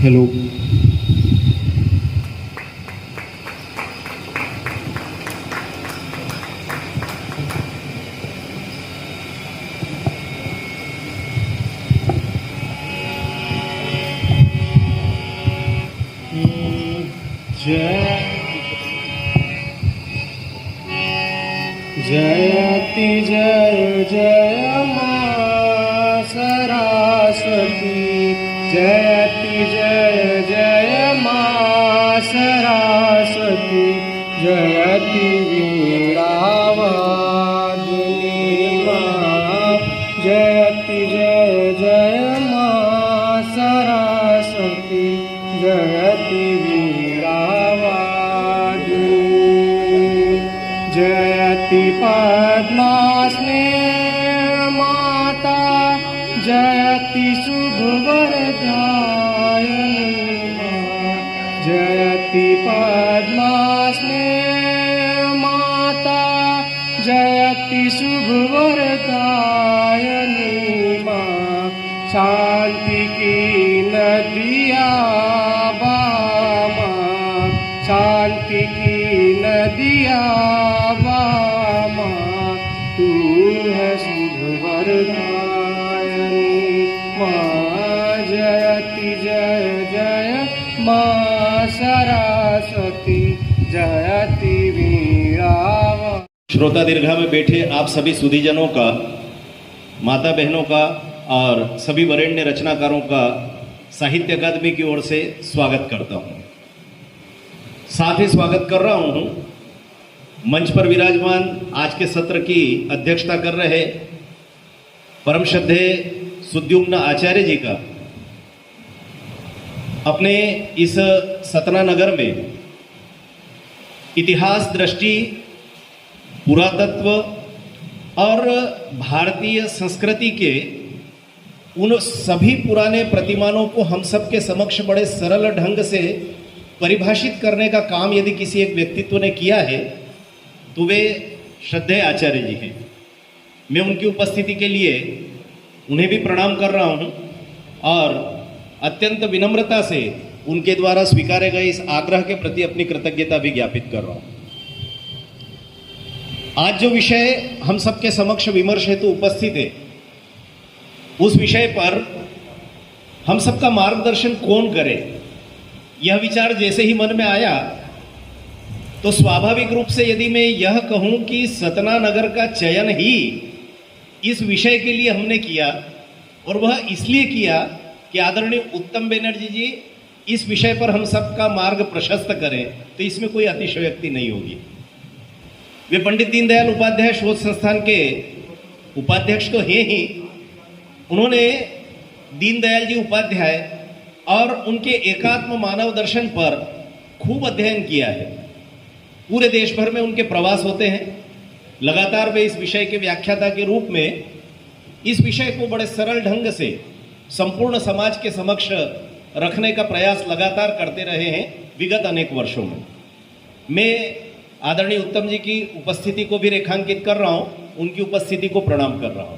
Hello. जयति जय जय मां सरस्वती, जयति जय जय मां सरस्वती, जयति वीणावादिनी मां, जयति जय जय मां सरस्वती, जयति जयति पद्मासने माता, जयति शुभवरदायिनी मां, जयति पद्मासने माता, जयति शुभवरदायिनी मां, शांति की नदिया बामा, शांति की नदिया तू है शुभवरदायिनी मां, जयति जय जय मां सरस्वती, जयति वीणावा। श्रोता दीर्घा में बैठे आप सभी सुधीजनों का, माता बहनों का और सभी वरेण्य रचनाकारों का साहित्य अकादमी की ओर से स्वागत करता हूं। साथ ही स्वागत कर रहा हूं मंच पर विराजमान आज के सत्र की अध्यक्षता कर रहे परम श्रद्धेय सुद्युम्न आचार्य जी का। अपने इस सतना नगर में इतिहास दृष्टि, पुरातत्व और भारतीय संस्कृति के उन सभी पुराने प्रतिमानों को हम सब के समक्ष बड़े सरल ढंग से परिभाषित करने का काम यदि किसी एक व्यक्तित्व ने किया है तो वे श्रद्धेय आचार्य जी हैं। मैं उनकी उपस्थिति के लिए उन्हें भी प्रणाम कर रहा हूं और अत्यंत विनम्रता से उनके द्वारा स्वीकारे गए इस आग्रह के प्रति अपनी कृतज्ञता भी ज्ञापित कर रहा हूं। आज जो विषय हम सबके समक्ष विमर्श हेतु उपस्थित है, उस विषय पर हम सबका मार्गदर्शन कौन करे, यह विचार जैसे ही मन में आया तो स्वाभाविक रूप से यदि मैं यह कहूं कि सतना नगर का चयन ही इस विषय के लिए हमने किया और वह इसलिए किया कि आदरणीय उत्तम बनर्जी जी इस विषय पर हम सबका मार्ग प्रशस्त करें, तो इसमें कोई अतिशयोक्ति नहीं होगी। वे पंडित दीनदयाल उपाध्याय शोध संस्थान के उपाध्यक्ष तो हैं ही, उन्होंने दीनदयाल जी उपाध्याय और उनके एकात्म मानव दर्शन पर खूब अध्ययन किया है। पूरे देश भर में उनके प्रवास होते हैं। लगातार वे इस विषय के व्याख्याता के रूप में इस विषय को बड़े सरल ढंग से संपूर्ण समाज के समक्ष रखने का प्रयास लगातार करते रहे हैं विगत अनेक वर्षों में। मैं आदरणीय उत्तम जी की उपस्थिति को भी रेखांकित कर रहा हूं, उनकी उपस्थिति को प्रणाम कर रहा हूं।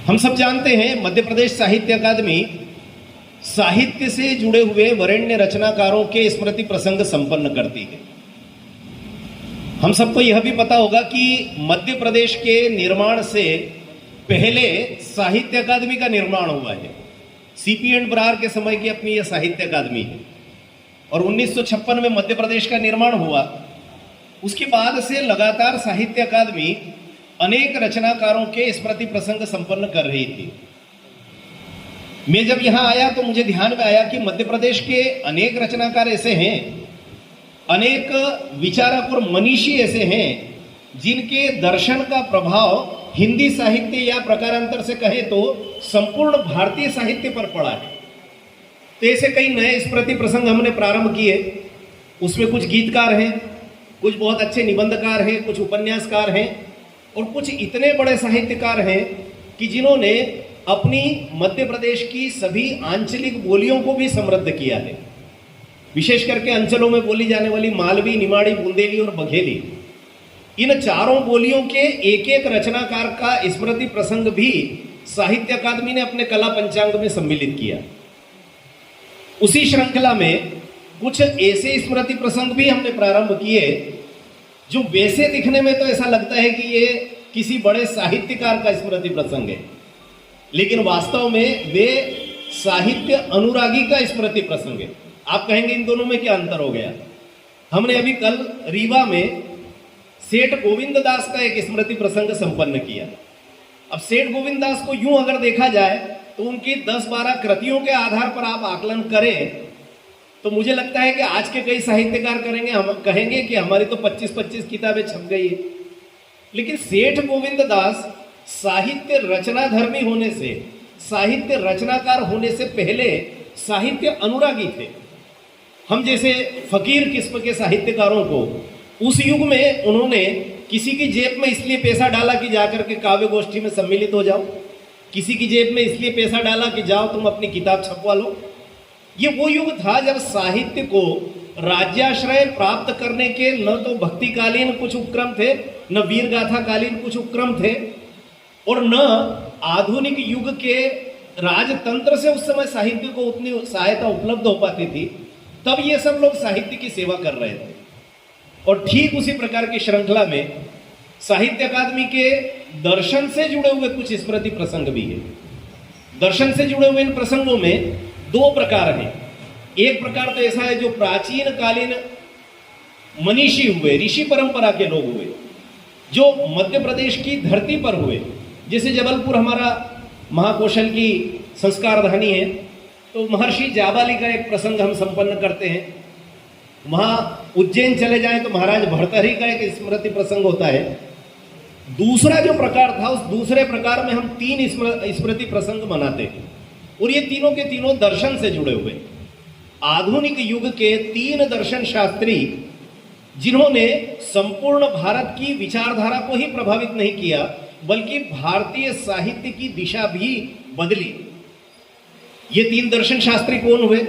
हम सब जानते हैं मध्य प्रदेश साहित्य अकादमी साहित्य से जुड़े हुए वरेण्य रचनाकारों के स्मृति प्रसंग संपन्न करती है। हम सबको यह भी पता होगा कि मध्य प्रदेश के निर्माण से पहले साहित्य अकादमी का निर्माण हुआ है। सीपी एंड ब्रार के समय की अपनी यह साहित्य अकादमी है और 1956 में मध्य प्रदेश का निर्माण हुआ। उसके बाद से लगातार साहित्य अकादमी अनेक रचनाकारों के स्मृति प्रसंग संपन्न कर रही थी। मैं जब यहां आया तो मुझे ध्यान में आया कि मध्य प्रदेश के अनेक रचनाकार ऐसे हैं, अनेक विचारक और मनीषी ऐसे हैं जिनके दर्शन का प्रभाव हिंदी साहित्य या प्रकारांतर से कहे तो संपूर्ण भारतीय साहित्य पर पड़ा है। तो ऐसे कई नए स्मृति प्रसंग हमने प्रारंभ किए। उसमें कुछ गीतकार हैं, कुछ बहुत अच्छे निबंधकार हैं, कुछ उपन्यासकार हैं और कुछ इतने बड़े साहित्यकार हैं कि जिन्होंने अपनी मध्य प्रदेश की सभी आंचलिक बोलियों को भी समृद्ध किया है। विशेष करके अंचलों में बोली जाने वाली मालवी, निमाड़ी, बुंदेली और बघेली, इन चारों बोलियों के एक एक रचनाकार का स्मृति प्रसंग भी साहित्य अकादमी ने अपने कला पंचांग में सम्मिलित किया। उसी श्रृंखला में कुछ ऐसे स्मृति प्रसंग भी हमने प्रारंभ किए जो वैसे दिखने में तो ऐसा लगता है कि ये किसी बड़े साहित्यकार का स्मृति प्रसंग है, लेकिन वास्तव में वे साहित्य अनुरागी का स्मृति प्रसंग है। आप कहेंगे इन दोनों में क्या अंतर हो गया? हमने अभी कल रीवा में सेठ गोविंद दास का एक स्मृति प्रसंग संपन्न किया। अब सेठ गोविंद दास को यूं अगर देखा जाए तो उनकी 10-12 कृतियों के आधार पर आप आकलन करें तो मुझे लगता है कि आज के कई साहित्यकार करेंगे, हम कहेंगे कि हमारी तो 25-25 किताबें छप गई है। लेकिन सेठ गोविंद दास साहित्य रचना धर्मी होने से, साहित्य रचनाकार होने से पहले साहित्य अनुरागी थे। हम जैसे फकीर किस्म के साहित्यकारों को उस युग में उन्होंने किसी की जेब में इसलिए पैसा डाला कि जाकर के काव्य गोष्ठी में सम्मिलित हो जाओ, किसी की जेब में इसलिए पैसा डाला कि जाओ तुम अपनी किताब छपवा लो। ये वो युग था जब साहित्य को राज्याश्रय प्राप्त करने के न तो भक्तिकालीन कुछ उपक्रम थे, न वीर गाथा कालीन कुछ उपक्रम थे, और न आधुनिक युग के राजतंत्र से उस समय साहित्य को उतनी सहायता उपलब्ध हो पाती थी। तब ये सब लोग साहित्य की सेवा कर रहे थे। और ठीक उसी प्रकार की श्रृंखला में साहित्य अकादमी के दर्शन से जुड़े हुए कुछ स्मृति प्रसंग भी है। दर्शन से जुड़े हुए इन प्रसंगों में दो प्रकार हैं। एक प्रकार तो ऐसा है जो प्राचीन कालीन मनीषी हुए, ऋषि परंपरा के लोग हुए, जो मध्य प्रदेश की धरती पर हुए। जैसे जबलपुर हमारा महाकौशल की संस्कार धानी है, तो महर्षि जाबाली का एक प्रसंग हम संपन्न करते हैं। वहां उज्जैन चले जाएं तो महाराज भर्तहरि का एक स्मृति प्रसंग होता है। दूसरा जो प्रकार था, उस दूसरे प्रकार में हम 3 स्मृति प्रसंग मनाते हैं, और ये तीनों के तीनों दर्शन से जुड़े हुए। आधुनिक युग के 3 दर्शन शास्त्री जिन्होंने संपूर्ण भारत की विचारधारा को ही प्रभावित नहीं किया, बल्कि भारतीय साहित्य की दिशा भी बदली। ये 3 दर्शन शास्त्री कौन हुए?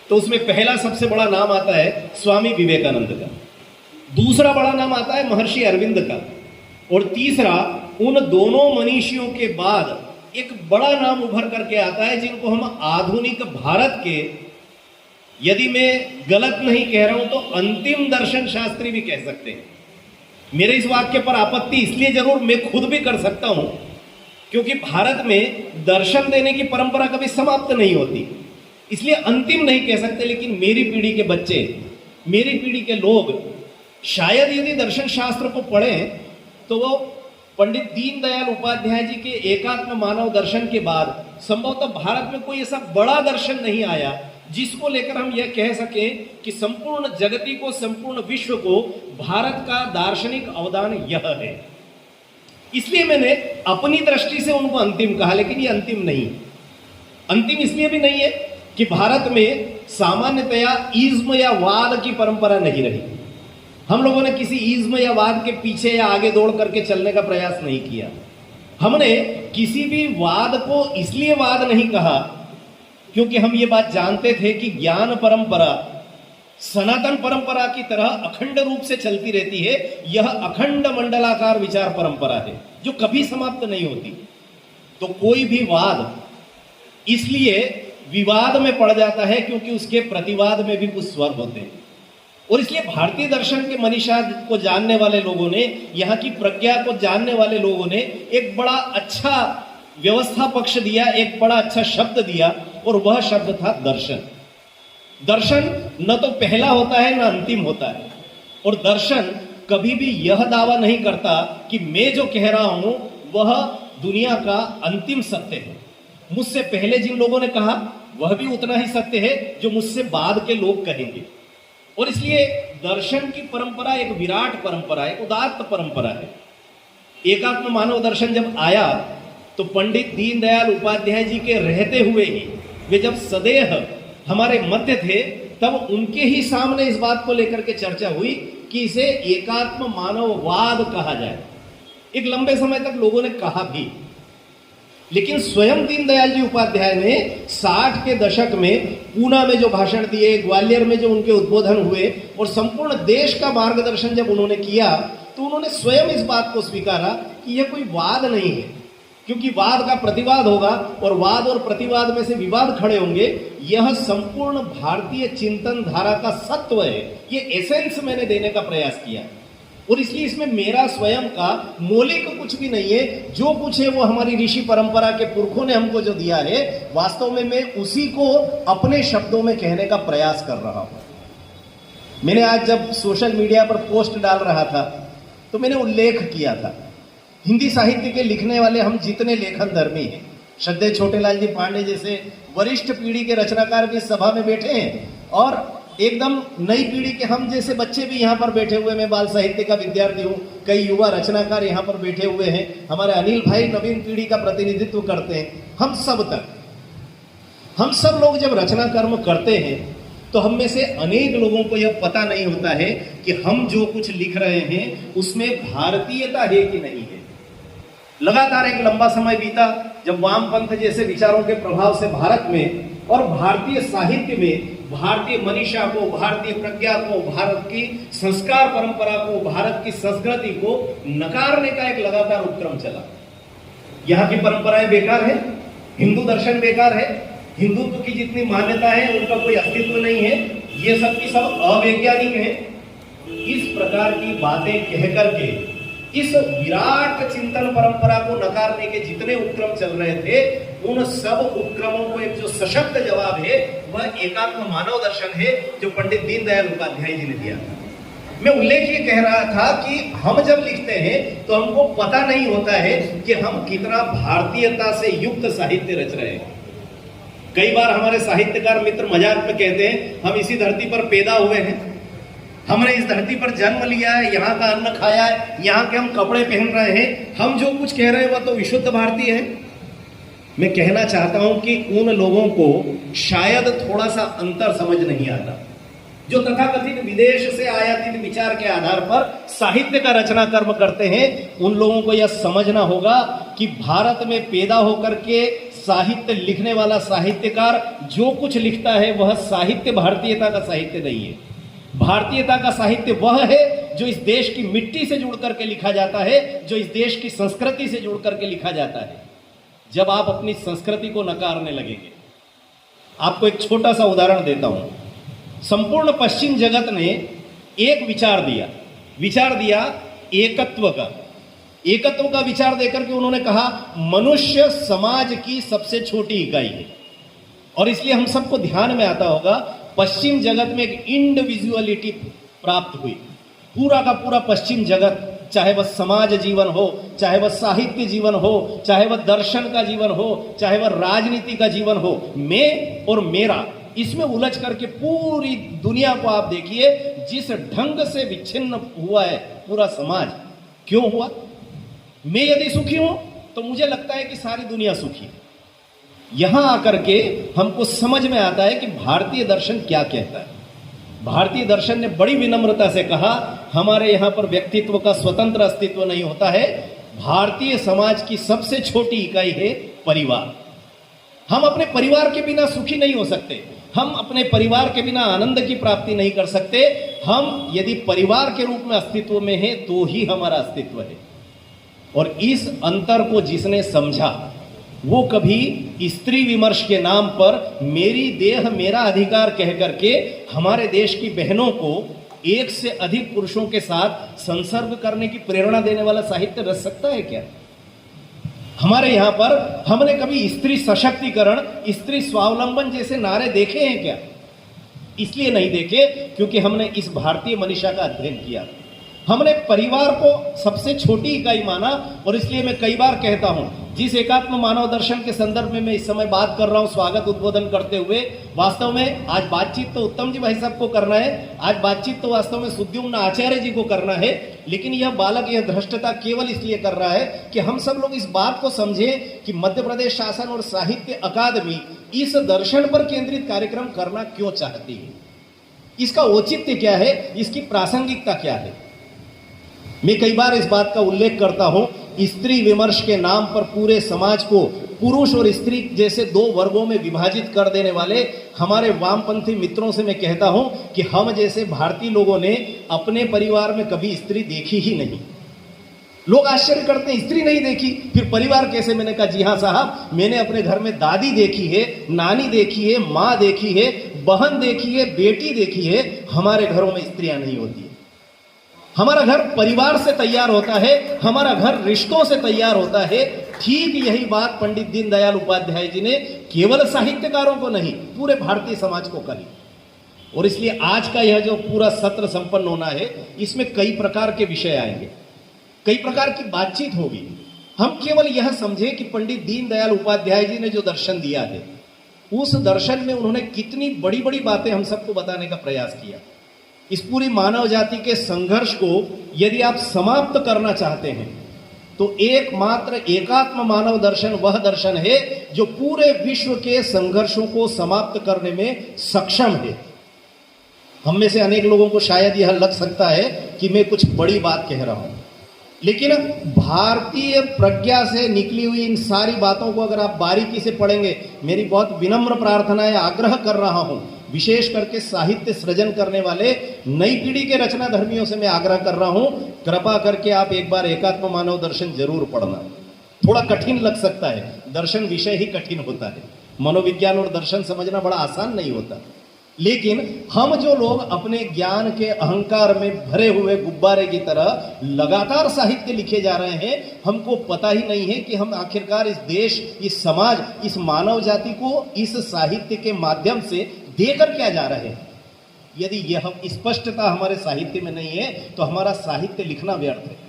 तो उसमें पहला सबसे बड़ा नाम आता है स्वामी विवेकानंद का, दूसरा बड़ा नाम आता है महर्षि अरविंद का, और तीसरा उन दोनों मनीषियों के बाद एक बड़ा नाम उभर करके आता है जिनको हम आधुनिक भारत के, यदि मैं गलत नहीं कह रहा हूं तो अंतिम दर्शन शास्त्री भी कह सकते हैं। मेरे इस वाक्य पर आपत्ति इसलिए जरूर मैं खुद भी कर सकता हूं क्योंकि भारत में दर्शन देने की परंपरा कभी समाप्त नहीं होती, इसलिए अंतिम नहीं कह सकते। लेकिन मेरी पीढ़ी के बच्चे, मेरी पीढ़ी के लोग शायद यदि दर्शन शास्त्र को पढ़ें तो वो पंडित दीनदयाल उपाध्याय जी के एकात्म मानव दर्शन के बाद संभवतः भारत में कोई ऐसा बड़ा दर्शन नहीं आया जिसको लेकर हम यह कह सकें कि संपूर्ण जगती को, संपूर्ण विश्व को भारत का दार्शनिक अवदान यह है। इसलिए मैंने अपनी दृष्टि से उनको अंतिम कहा, लेकिन ये अंतिम नहीं। अंतिम इसलिए भी नहीं है कि भारत में सामान्यतया इज्म या वाद की परंपरा नहीं रही। हम लोगों ने किसी इज्म या वाद के पीछे या आगे दौड़ करके चलने का प्रयास नहीं किया। हमने किसी भी वाद को इसलिए वाद नहीं कहा क्योंकि हम ये बात जानते थे कि ज्ञान परंपरा सनातन परंपरा की तरह अखंड रूप से चलती रहती है। यह अखंड मंडलाकार विचार परंपरा है जो कभी समाप्त नहीं होती। तो कोई भी वाद इसलिए विवाद में पड़ जाता है क्योंकि उसके प्रतिवाद में भी कुछ स्वर होते हैं। और इसलिए भारतीय दर्शन के मनीषा को जानने वाले लोगों ने, यहाँ की प्रज्ञा को जानने वाले लोगों ने एक बड़ा अच्छा व्यवस्था पक्ष दिया, एक बड़ा अच्छा शब्द दिया, और वह शब्द था दर्शन। दर्शन न तो पहला होता है न अंतिम होता है, और दर्शन कभी भी यह दावा नहीं करता कि मैं जो कह रहा हूं वह दुनिया का अंतिम सत्य है। मुझसे पहले जिन लोगों ने कहा वह भी उतना ही सत्य है जो मुझसे बाद के लोग कहेंगे। और इसलिए दर्शन की परंपरा एक विराट परंपरा है, उदात्त परंपरा है। एकात्म मानव दर्शन जब आया तो पंडित दीनदयाल उपाध्याय जी के रहते हुए ही, वे जब सदैह हमारे मध्य थे, तब उनके ही सामने इस बात को लेकर के चर्चा हुई कि इसे एकात्म मानववाद कहा जाए। एक लंबे समय तक लोगों ने कहा भी, लेकिन स्वयं दीनदयाल जी उपाध्याय ने 60 के दशक में पूना में जो भाषण दिए, ग्वालियर में जो उनके उद्बोधन हुए, और संपूर्ण देश का मार्गदर्शन जब उन्होंने किया, तो उन्होंने स्वयं इस बात को स्वीकारा कि यह कोई वाद नहीं है, क्योंकि वाद का प्रतिवाद होगा और वाद और प्रतिवाद में से विवाद खड़े होंगे। यह संपूर्ण भारतीय चिंतन धारा का सत्व है, ये एसेंस मैंने देने का प्रयास किया और इसलिए इसमें मेरा स्वयं का मौलिक कुछ भी नहीं है। जो कुछ है वो हमारी ऋषि परंपरा के पुरखों ने हमको जो दिया है, वास्तव में मैं उसी को अपने शब्दों में कहने का प्रयास कर रहा हूं। मैंने आज जब सोशल मीडिया पर पोस्ट डाल रहा था तो मैंने उल्लेख किया था, हिंदी साहित्य के लिखने वाले हम जितने लेखन धर्मी हैं, श्रद्धेय छोटेलाल जी पांडे जैसे वरिष्ठ पीढ़ी के रचनाकार भी सभा में बैठे हैं और एकदम नई पीढ़ी के हम जैसे बच्चे भी यहाँ पर बैठे हुए, मैं बाल साहित्य का विद्यार्थी हूँ, कई युवा रचनाकार यहाँ पर बैठे हुए हैं, हमारे अनिल भाई नवीन पीढ़ी का प्रतिनिधित्व करते हैं। हम सब लोग जब रचना कर्म करते हैं तो हम में से अनेक लोगों को यह पता नहीं होता है कि हम जो कुछ लिख रहे हैं उसमें भारतीयता है कि नहीं है। लगातार एक लंबा समय बीता जब वामपंथ जैसे विचारों के प्रभाव से भारत में और भारतीय साहित्य में भारतीय मनीषा को, भारतीय प्रज्ञा को, भारत की संस्कार परंपरा को, भारत की संस्कृति को नकारने का एक लगातार उपक्रम चला। यहाँ की परंपराएं बेकार है, हिंदू दर्शन बेकार है, हिंदुत्व की जितनी मान्यता है उनका कोई अस्तित्व नहीं है, ये सब की सब अवैज्ञानिक है। इस प्रकार की बातें कह करके इस विराट चिंतन परंपरा को नकारने के जितने उपक्रम चल रहे थे, उन सब उपक्रमों को एक जो सशक्त जवाब है वह एकात्म मानव दर्शन है जो पंडित दीनदयाल उपाध्याय जी ने दिया था। मैं उल्लेख ये कह रहा था कि हम जब लिखते हैं तो हमको पता नहीं होता है कि हम कितना भारतीयता से युक्त साहित्य रच रहे हैं। कई बार हमारे साहित्यकार मित्र मजाक में कहते हैं हम इसी धरती पर पैदा हुए हैं, हमने इस धरती पर जन्म लिया है, यहाँ का अन्न खाया है, यहाँ के हम कपड़े पहन रहे हैं, हम जो कुछ कह रहे हैं वह तो विशुद्ध भारतीय है। मैं कहना चाहता हूं कि उन लोगों को शायद थोड़ा सा अंतर समझ नहीं आता जो तथाकथित विदेश से आयातित विचार के आधार पर साहित्य का रचना कर्म करते हैं। उन लोगों को यह समझना होगा कि भारत में पैदा होकर के साहित्य लिखने वाला साहित्यकार जो कुछ लिखता है वह साहित्य भारतीयता का साहित्य नहीं है। भारतीयता का साहित्य वह है जो इस देश की मिट्टी से जुड़ करके लिखा जाता है, जो इस देश की संस्कृति से जुड़ करके लिखा जाता है। जब आप अपनी संस्कृति को नकारने लगेंगे, आपको एक छोटा सा उदाहरण देता हूं। संपूर्ण पश्चिम जगत ने एक विचार दिया एकत्व का विचार देकर के उन्होंने कहा मनुष्य समाज की सबसे छोटी इकाई है। और इसलिए हम सबको ध्यान में आता होगा पश्चिम जगत में एक इंडिविजुअलिटी प्राप्त हुई। पूरा का पूरा पश्चिम जगत, चाहे वह समाज जीवन हो, चाहे वह साहित्य जीवन हो, चाहे वह दर्शन का जीवन हो, चाहे वह राजनीति का जीवन हो, मैं और मेरा, इसमें उलझ करके पूरी दुनिया को आप देखिए जिस ढंग से विच्छिन्न हुआ है पूरा समाज। क्यों हुआ? मैं यदि सुखी हूं तो मुझे लगता है कि सारी दुनिया सुखी है। यहां आकर के हमको समझ में आता है कि भारतीय दर्शन क्या कहता है। भारतीय दर्शन ने बड़ी विनम्रता से कहा हमारे यहां पर व्यक्तित्व का स्वतंत्र अस्तित्व नहीं होता है। भारतीय समाज की सबसे छोटी इकाई है परिवार। हम अपने परिवार के बिना सुखी नहीं हो सकते, हम अपने परिवार के बिना आनंद की प्राप्ति नहीं कर सकते। हम यदि परिवार के रूप में अस्तित्व में हैं तो ही हमारा अस्तित्व है। और इस अंतर को जिसने समझा वो कभी स्त्री विमर्श के नाम पर मेरी देह मेरा अधिकार कह करके हमारे देश की बहनों को एक से अधिक पुरुषों के साथ संसर्ग करने की प्रेरणा देने वाला साहित्य रच सकता है क्या? हमारे यहां पर हमने कभी स्त्री सशक्तिकरण, स्त्री स्वावलंबन जैसे नारे देखे हैं क्या? इसलिए नहीं देखे क्योंकि हमने इस भारतीय मनीषा का अध्ययन किया। हमने परिवार को सबसे छोटी इकाई माना। और इसलिए मैं कई बार कहता हूं जिस एकात्म मानव दर्शन के संदर्भ में मैं इस समय बात कर रहा हूं, स्वागत उद्बोधन करते हुए, वास्तव में आज बातचीत तो उत्तम जी भाई साहब को करना है, आज बातचीत तो वास्तव में सुद्युम्न आचार्य जी को करना है। लेकिन यह बालक यह धृष्टता केवल इसलिए कर रहा है कि हम सब लोग इस बात को समझें कि मध्य प्रदेश शासन और साहित्य अकादमी इस दर्शन पर केंद्रित कार्यक्रम करना क्यों चाहती है, इसका औचित्य क्या है, इसकी प्रासंगिकता क्या है। मैं कई बार इस बात का उल्लेख करता हूं, स्त्री विमर्श के नाम पर पूरे समाज को पुरुष और स्त्री जैसे दो वर्गों में विभाजित कर देने वाले हमारे वामपंथी मित्रों से मैं कहता हूं कि हम जैसे भारतीय लोगों ने अपने परिवार में कभी स्त्री देखी ही नहीं। लोग आश्चर्य करते हैं, स्त्री नहीं देखी, फिर परिवार कैसे? मैंने कहा जी हाँ साहब, मैंने अपने घर में दादी देखी है, नानी देखी है, माँ देखी है, बहन देखी है, बेटी देखी है। हमारे घरों में स्त्रियां नहीं होती है। हमारा घर परिवार से तैयार होता है, हमारा घर रिश्तों से तैयार होता है। ठीक यही बात पंडित दीनदयाल उपाध्याय जी ने केवल साहित्यकारों को नहीं, पूरे भारतीय समाज को कही। और इसलिए आज का यह जो पूरा सत्र संपन्न होना है, इसमें कई प्रकार के विषय आएंगे, कई प्रकार की बातचीत होगी। हम केवल यह समझे कि पंडित दीनदयाल उपाध्याय जी ने जो दर्शन दिया है, उस दर्शन में उन्होंने कितनी बड़ी बड़ी बातें हम सबको बताने का प्रयास किया। इस पूरी मानव जाति के संघर्ष को यदि आप समाप्त करना चाहते हैं तो एकमात्र एकात्म मानव दर्शन वह दर्शन है जो पूरे विश्व के संघर्षों को समाप्त करने में सक्षम है। हम में से अनेक लोगों को शायद यह लग सकता है कि मैं कुछ बड़ी बात कह रहा हूं, लेकिन भारतीय प्रज्ञा से निकली हुई इन सारी बातों को अगर आप बारीकी से पढ़ेंगे, मेरी बहुत विनम्र प्रार्थना है, आग्रह कर रहा हूं, विशेष करके साहित्य सृजन करने वाले नई पीढ़ी के रचना धर्मियों से मैं आग्रह कर रहा हूं, कृपा करके आप एक बार एकात्म मानव दर्शन जरूर पढ़ना। थोड़ा कठिन लग सकता है, दर्शन विषय ही कठिन होता है, मनोविज्ञान और दर्शन समझना बड़ा आसान नहीं होता। लेकिन हम जो लोग अपने ज्ञान के अहंकार में भरे हुए गुब्बारे की तरह लगातार साहित्य लिखे जा रहे हैं, हमको पता ही नहीं है कि हम आखिरकार इस देश, इस समाज, इस मानव जाति को इस साहित्य के माध्यम से देकर क्या जा रहे हैं। यदि यह स्पष्टता हमारे साहित्य में नहीं है तो हमारा साहित्य लिखना व्यर्थ है।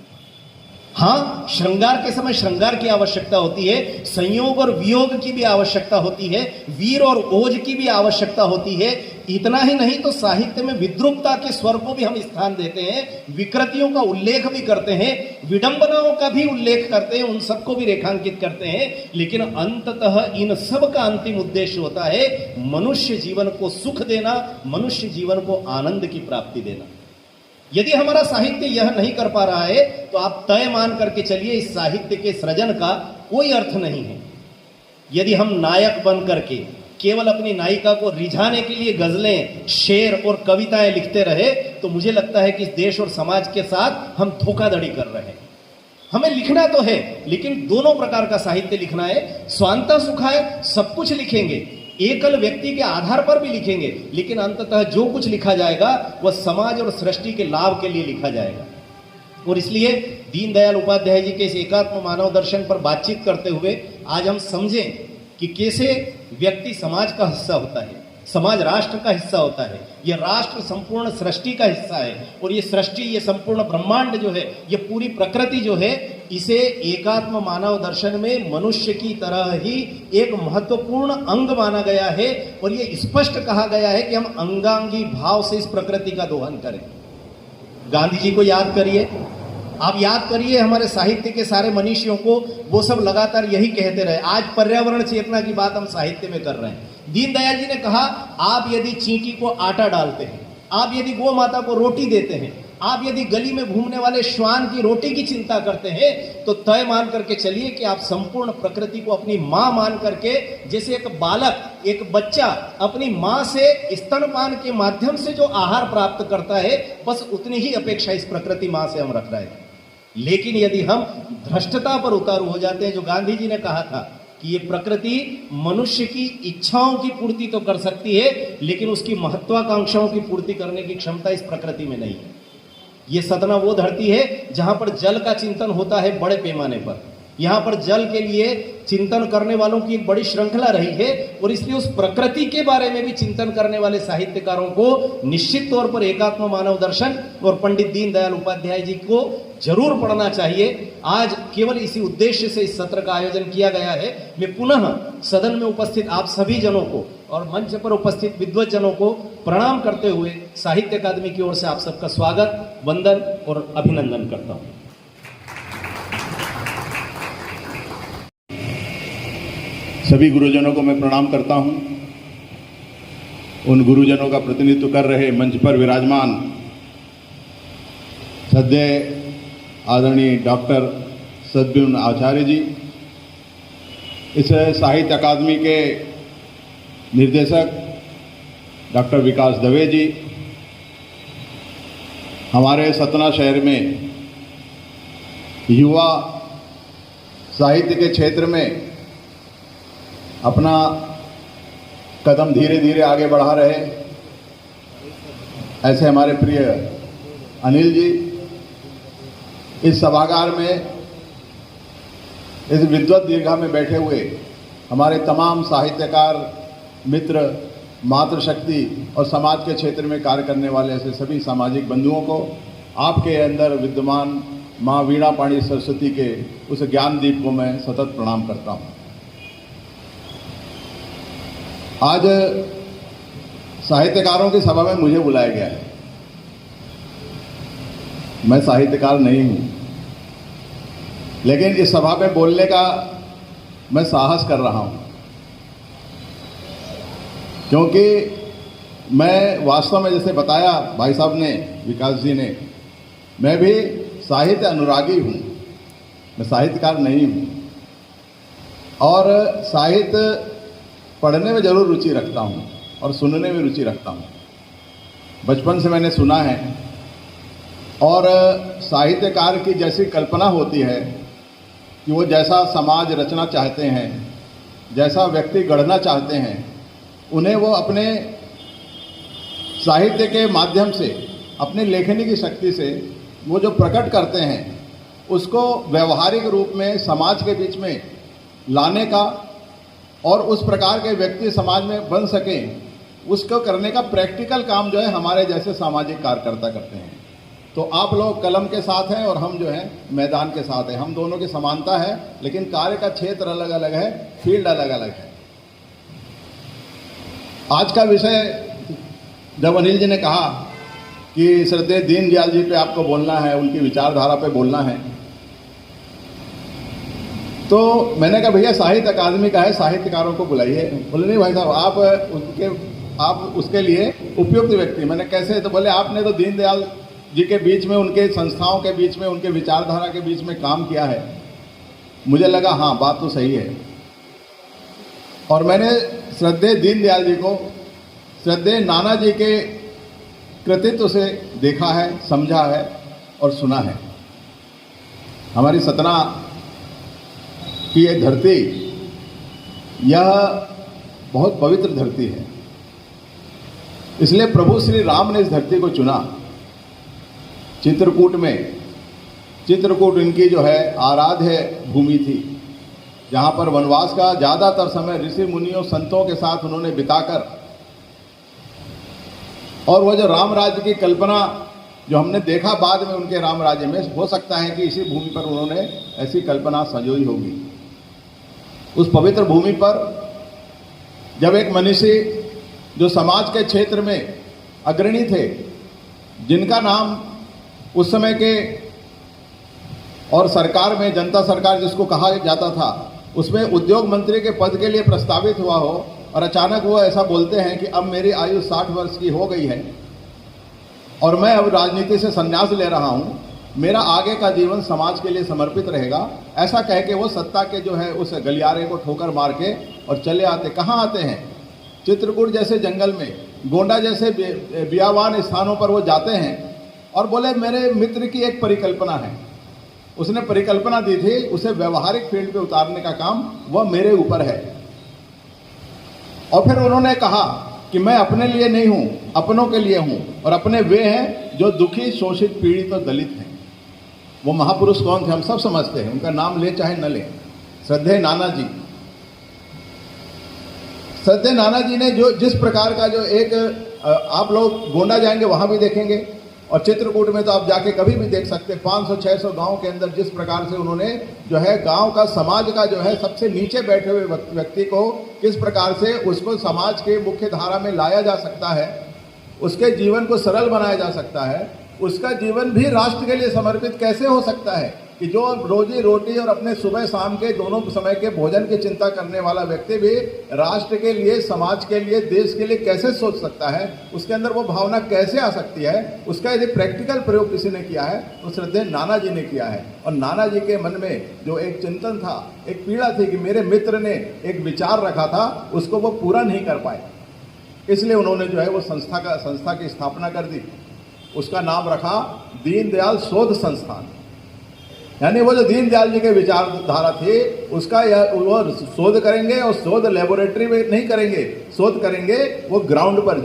हाँ, श्रृंगार के समय श्रृंगार की आवश्यकता होती है, संयोग और वियोग की भी आवश्यकता होती है, वीर और ओज की भी आवश्यकता होती है। इतना ही नहीं तो साहित्य में विद्रूपता के स्वर को भी हम स्थान देते हैं, विकृतियों का उल्लेख भी करते हैं, विडंबनाओं का भी उल्लेख करते हैं, उन सबको भी रेखांकित करते हैं। लेकिन अंततः इन सब का अंतिम उद्देश्य होता है मनुष्य जीवन को सुख देना, मनुष्य जीवन को आनंद की प्राप्ति देना। यदि हमारा साहित्य यह नहीं कर पा रहा है तो आप तय मान करके चलिए, इस साहित्य के सृजन का कोई अर्थ नहीं है। यदि हम नायक बन करके केवल अपनी नायिका को रिझाने के लिए गजलें, शेर और कविताएं लिखते रहे तो मुझे लगता है कि इस देश और समाज के साथ हम धोखाधड़ी कर रहे हैं। हमें लिखना तो है, लेकिन दोनों प्रकार का साहित्य लिखना है। स्वांतः सुखाय सब कुछ लिखेंगे, एकल व्यक्ति के आधार पर भी लिखेंगे, लेकिन अंततः जो कुछ लिखा जाएगा वह समाज और सृष्टि के लाभ के लिए लिखा जाएगा। और इसलिए दीनदयाल उपाध्याय जी के इस एकात्म मानव दर्शन पर बातचीत करते हुए आज हम समझें कि कैसे व्यक्ति समाज का हिस्सा होता है, समाज राष्ट्र का हिस्सा होता है, यह राष्ट्र संपूर्ण सृष्टि का हिस्सा है, और ये सृष्टि, ये संपूर्ण ब्रह्मांड जो है, ये पूरी प्रकृति जो है, इसे एकात्म मानव दर्शन में मनुष्य की तरह ही एक महत्वपूर्ण अंग माना गया है। और ये स्पष्ट कहा गया है कि हम अंगांगी भाव से इस प्रकृति का दोहन करें। गांधी जी को याद करिए, आप याद करिए हमारे साहित्य के सारे मनीषियों को, वो सब लगातार यही कहते रहे। आज पर्यावरण चेतना की बात हम साहित्य में कर रहे हैं। दीनदयाल जी ने कहा, आप यदि चींटी को आटा डालते हैं, आप यदि गौ माता को रोटी देते हैं, आप यदि गली में घूमने वाले श्वान की रोटी की चिंता करते हैं, तो तय मान करके चलिए कि आप संपूर्ण प्रकृति को अपनी मां मान करके, जैसे एक बालक, एक बच्चा अपनी मां से स्तनपान के माध्यम से जो आहार प्राप्त करता है, बस उतनी ही अपेक्षा इस प्रकृति मां से हम रख रहे हैं। लेकिन यदि हम धृष्टता पर उतारू हो जाते हैं, जो गांधी जी ने कहा था कि ये प्रकृति मनुष्य की इच्छाओं की पूर्ति तो कर सकती है, लेकिन उसकी महत्वाकांक्षाओं की पूर्ति करने की क्षमता इस प्रकृति में नहीं है। ये सतना वो धरती है जहां पर जल का चिंतन होता है बड़े पैमाने पर। यहां पर जल के लिए चिंतन करने वालों की एक बड़ी श्रृंखला रही है, और इसलिए उस प्रकृति के बारे में भी चिंतन करने वाले साहित्यकारों को निश्चित तौर पर एकात्म मानव दर्शन और पंडित दीनदयाल उपाध्याय जी को जरूर पढ़ना चाहिए। आज केवल इसी उद्देश्य से इस सत्र का आयोजन किया गया है। मैं पुनः सदन में उपस्थित आप सभी जनों को और मंच पर उपस्थित विद्वत जनों को प्रणाम करते हुए साहित्य अकादमी की ओर से आप सबका स्वागत, वंदन और अभिनंदन करता हूं। सभी गुरुजनों को मैं प्रणाम करता हूं। उन गुरुजनों का प्रतिनिधित्व कर रहे मंच पर विराजमान सद्य आदरणीय डॉक्टर सद्गुण आचार्य जी, इस साहित्य अकादमी के निर्देशक डॉक्टर विकास दवे जी, हमारे सतना शहर में युवा साहित्य के क्षेत्र में अपना कदम धीरे धीरे आगे बढ़ा रहे, ऐसे हमारे प्रिय अनिल जी इस सभागार में, इस विद्वत दीर्घा में बैठे हुए हमारे तमाम साहित्यकार मित्र, मातृशक्ति और समाज के क्षेत्र में कार्य करने वाले ऐसे सभी सामाजिक बंधुओं को आपके अंदर विद्यमान माँ वीणा पाणी सरस्वती के उस ज्ञान दीप को मैं सतत प्रणाम करता हूँ। आज साहित्यकारों की सभा में मुझे बुलाया गया है। मैं साहित्यकार नहीं हूँ, लेकिन इस सभा में बोलने का मैं साहस कर रहा हूँ, क्योंकि मैं वास्तव में जैसे बताया भाई साहब ने, विकास जी ने, मैं भी साहित्य अनुरागी हूँ, मैं साहित्यकार नहीं हूँ और साहित्य पढ़ने में जरूर रुचि रखता हूँ और सुनने में रुचि रखता हूँ। बचपन से मैंने सुना है और साहित्यकार की जैसी कल्पना होती है कि वो जैसा समाज रचना चाहते हैं, जैसा व्यक्ति गढ़ना चाहते हैं, उन्हें वो अपने साहित्य के माध्यम से, अपनी लेखनी की शक्ति से वो जो प्रकट करते हैं उसको व्यवहारिक रूप में समाज के बीच में लाने का और उस प्रकार के व्यक्ति समाज में बन सकें, उसको करने का प्रैक्टिकल काम जो है हमारे जैसे सामाजिक कार्यकर्ता करते हैं। तो आप लोग कलम के साथ हैं और हम जो है मैदान के साथ हैं। हम दोनों की समानता है, लेकिन कार्य का क्षेत्र अलग अलग है, फील्ड अलग अलग है। आज का विषय जब अनिल जी ने कहा कि श्रद्धेय दीनदयाल जी पे आपको बोलना है, उनकी विचारधारा पे बोलना है, तो मैंने कहा भैया साहित्य अकादमी का है, साहित्यकारों को बुलाइए। बोले नहीं भाई साहब, आप उसके लिए उपयुक्त व्यक्ति। मैंने कैसे? तो बोले आपने तो दीनदयाल जी के बीच में, उनके संस्थाओं के बीच में, उनके विचारधारा के बीच में काम किया है। मुझे लगा हाँ बात तो सही है, और मैंने श्रद्धेय दीनदयाल जी को श्रद्धेय नाना जी के कृतित्व से देखा है, समझा है और सुना है। हमारी सतना की ये धरती, यह बहुत पवित्र धरती है, इसलिए प्रभु श्री राम ने इस धरती को चुना। चित्रकूट में, चित्रकूट इनकी जो है आराध्य भूमि थी, जहाँ पर वनवास का ज़्यादातर समय ऋषि मुनियों संतों के साथ उन्होंने बिताकर, और वह जो राम राज्य की कल्पना जो हमने देखा बाद में उनके राम राज्य में, हो सकता है कि इसी भूमि पर उन्होंने ऐसी कल्पना संजोई होगी। उस पवित्र भूमि पर जब एक मनीषी जो समाज के क्षेत्र में अग्रणी थे, जिनका नाम उस समय के और सरकार में, जनता सरकार जिसको कहा जाता था, उसमें उद्योग मंत्री के पद के लिए प्रस्तावित हुआ हो, और अचानक वो ऐसा बोलते हैं कि अब मेरी आयु 60 वर्ष की हो गई है और मैं अब राजनीति से संन्यास ले रहा हूँ, मेरा आगे का जीवन समाज के लिए समर्पित रहेगा। ऐसा कह के वो सत्ता के जो है उस गलियारे को ठोकर मार के और चले आते। कहाँ आते हैं? चित्रकूट जैसे जंगल में, गोंडा जैसे बियावान स्थानों पर वो जाते हैं और बोले मेरे मित्र की एक परिकल्पना है, उसने परिकल्पना दी थी, उसे व्यवहारिक फील्ड पे उतारने का काम वह मेरे ऊपर है। और फिर उन्होंने कहा कि मैं अपने लिए नहीं हूँ, अपनों के लिए हूँ, और अपने वे हैं जो दुखी, शोषित, पीड़ित और दलित हैं। वो महापुरुष कौन थे हम सब समझते हैं, उनका नाम ले चाहे न ले। श्रद्धेय नाना जी, श्रद्धेय नाना जी ने जो जिस प्रकार का जो एक, आप लोग गोंडा जाएंगे वहाँ भी देखेंगे, और चित्रकूट में तो आप जाके कभी भी देख सकते हैं, 500-600 गांव के अंदर जिस प्रकार से उन्होंने जो है गांव का, समाज का जो है सबसे नीचे बैठे हुए व्यक्ति को किस प्रकार से उसको समाज के मुख्य धारा में लाया जा सकता है, उसके जीवन को सरल बनाया जा सकता है, उसका जीवन भी राष्ट्र के लिए समर्पित कैसे हो सकता है कि जो रोजी रोटी और अपने सुबह शाम के दोनों समय के भोजन की चिंता करने वाला व्यक्ति भी राष्ट्र के लिए, समाज के लिए, देश के लिए कैसे सोच सकता है, उसके अंदर वो भावना कैसे आ सकती है, उसका यदि प्रैक्टिकल प्रयोग किसी ने किया है तो श्रद्धेय नाना जी ने किया है। और नाना जी के मन में जो एक चिंतन था, एक पीड़ा थी कि मेरे मित्र ने एक विचार रखा था, उसको वो पूरा नहीं कर पाए, इसलिए उन्होंने जो है वो संस्था की स्थापना कर दी। उसका नाम रखा दीनदयाल शोध संस्थान। यानी वो जो दीनदयाल जी के विचारधारा थी उसका वो शोध करेंगे, और शोध लेबोरेटरी में नहीं करेंगे, शोध करेंगे वो ग्राउंड पर,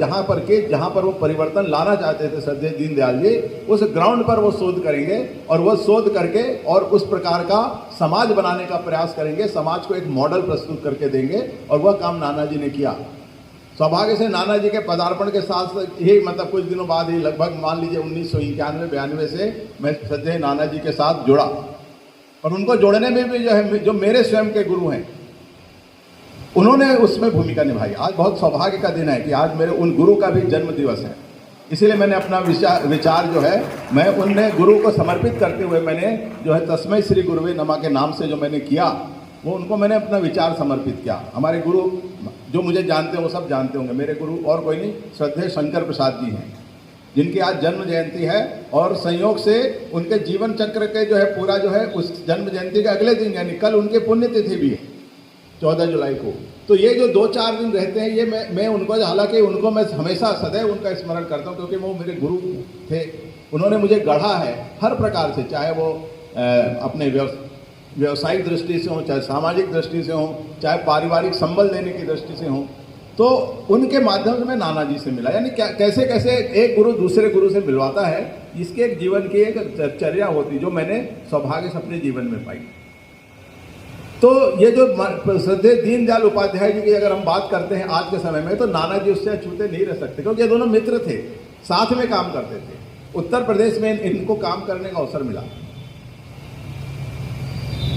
जहाँ पर वो परिवर्तन लाना चाहते थे श्रद्धेय दीनदयाल जी, उस ग्राउंड पर वो शोध करेंगे और वो शोध करके और उस प्रकार का समाज बनाने का प्रयास करेंगे, समाज को एक मॉडल प्रस्तुत करके देंगे। और वह काम नानाजी ने किया। सौभाग्य से नानाजी के पदार्पण के साथ ही मतलब कुछ दिनों बाद ही, लगभग मान लीजिए 1991-92 से मैं श्रद्धेय नानाजी के साथ जुड़ा। और उनको जोड़ने में भी जो है, जो मेरे स्वयं के गुरु हैं, उन्होंने उसमें भूमिका निभाई। आज बहुत सौभाग्य का दिन है कि आज मेरे उन गुरु का भी जन्म दिवस है। इसीलिए मैंने अपना विचार जो है मैं उनने गुरु को समर्पित करते हुए मैंने जो है तस्मै श्री गुरुवे नमः के नाम से जो मैंने किया, वो उनको मैंने अपना विचार समर्पित किया। हमारे गुरु जो मुझे जानते हैं वो सब जानते होंगे, मेरे गुरु और कोई नहीं, श्रद्धेय शंकर प्रसाद जी हैं, जिनकी आज जन्म जयंती है। और संयोग से उनके जीवन चक्र के जो है पूरा जो है उस जन्म जयंती के अगले दिन यानी कल उनकी पुण्यतिथि भी है 14 जुलाई को। तो ये जो 2-4 दिन रहते हैं, ये मैं उनको, हालांकि उनको मैं हमेशा सदैव उनका स्मरण करता हूँ, क्योंकि वो मेरे गुरु थे। उन्होंने मुझे गढ़ा है हर प्रकार से, चाहे वो अपने व्यवसायिक दृष्टि से हो, चाहे सामाजिक दृष्टि से हो, चाहे पारिवारिक संबल देने की दृष्टि से हो। तो उनके माध्यम से मैं नानाजी से मिला। यानी कैसे कैसे एक गुरु दूसरे गुरु से मिलवाता है, इसके एक जीवन की एक चर्या होती जो मैंने सौभाग्य से अपने जीवन में पाई। तो ये जो श्रद्धेय दीनदयाल उपाध्याय जी की अगर हम बात करते हैं आज के समय में, तो नानाजी उससे अछूते नहीं रह सकते, क्योंकि ये दोनों मित्र थे, साथ में काम करते थे। उत्तर प्रदेश में इनको काम करने का अवसर मिला।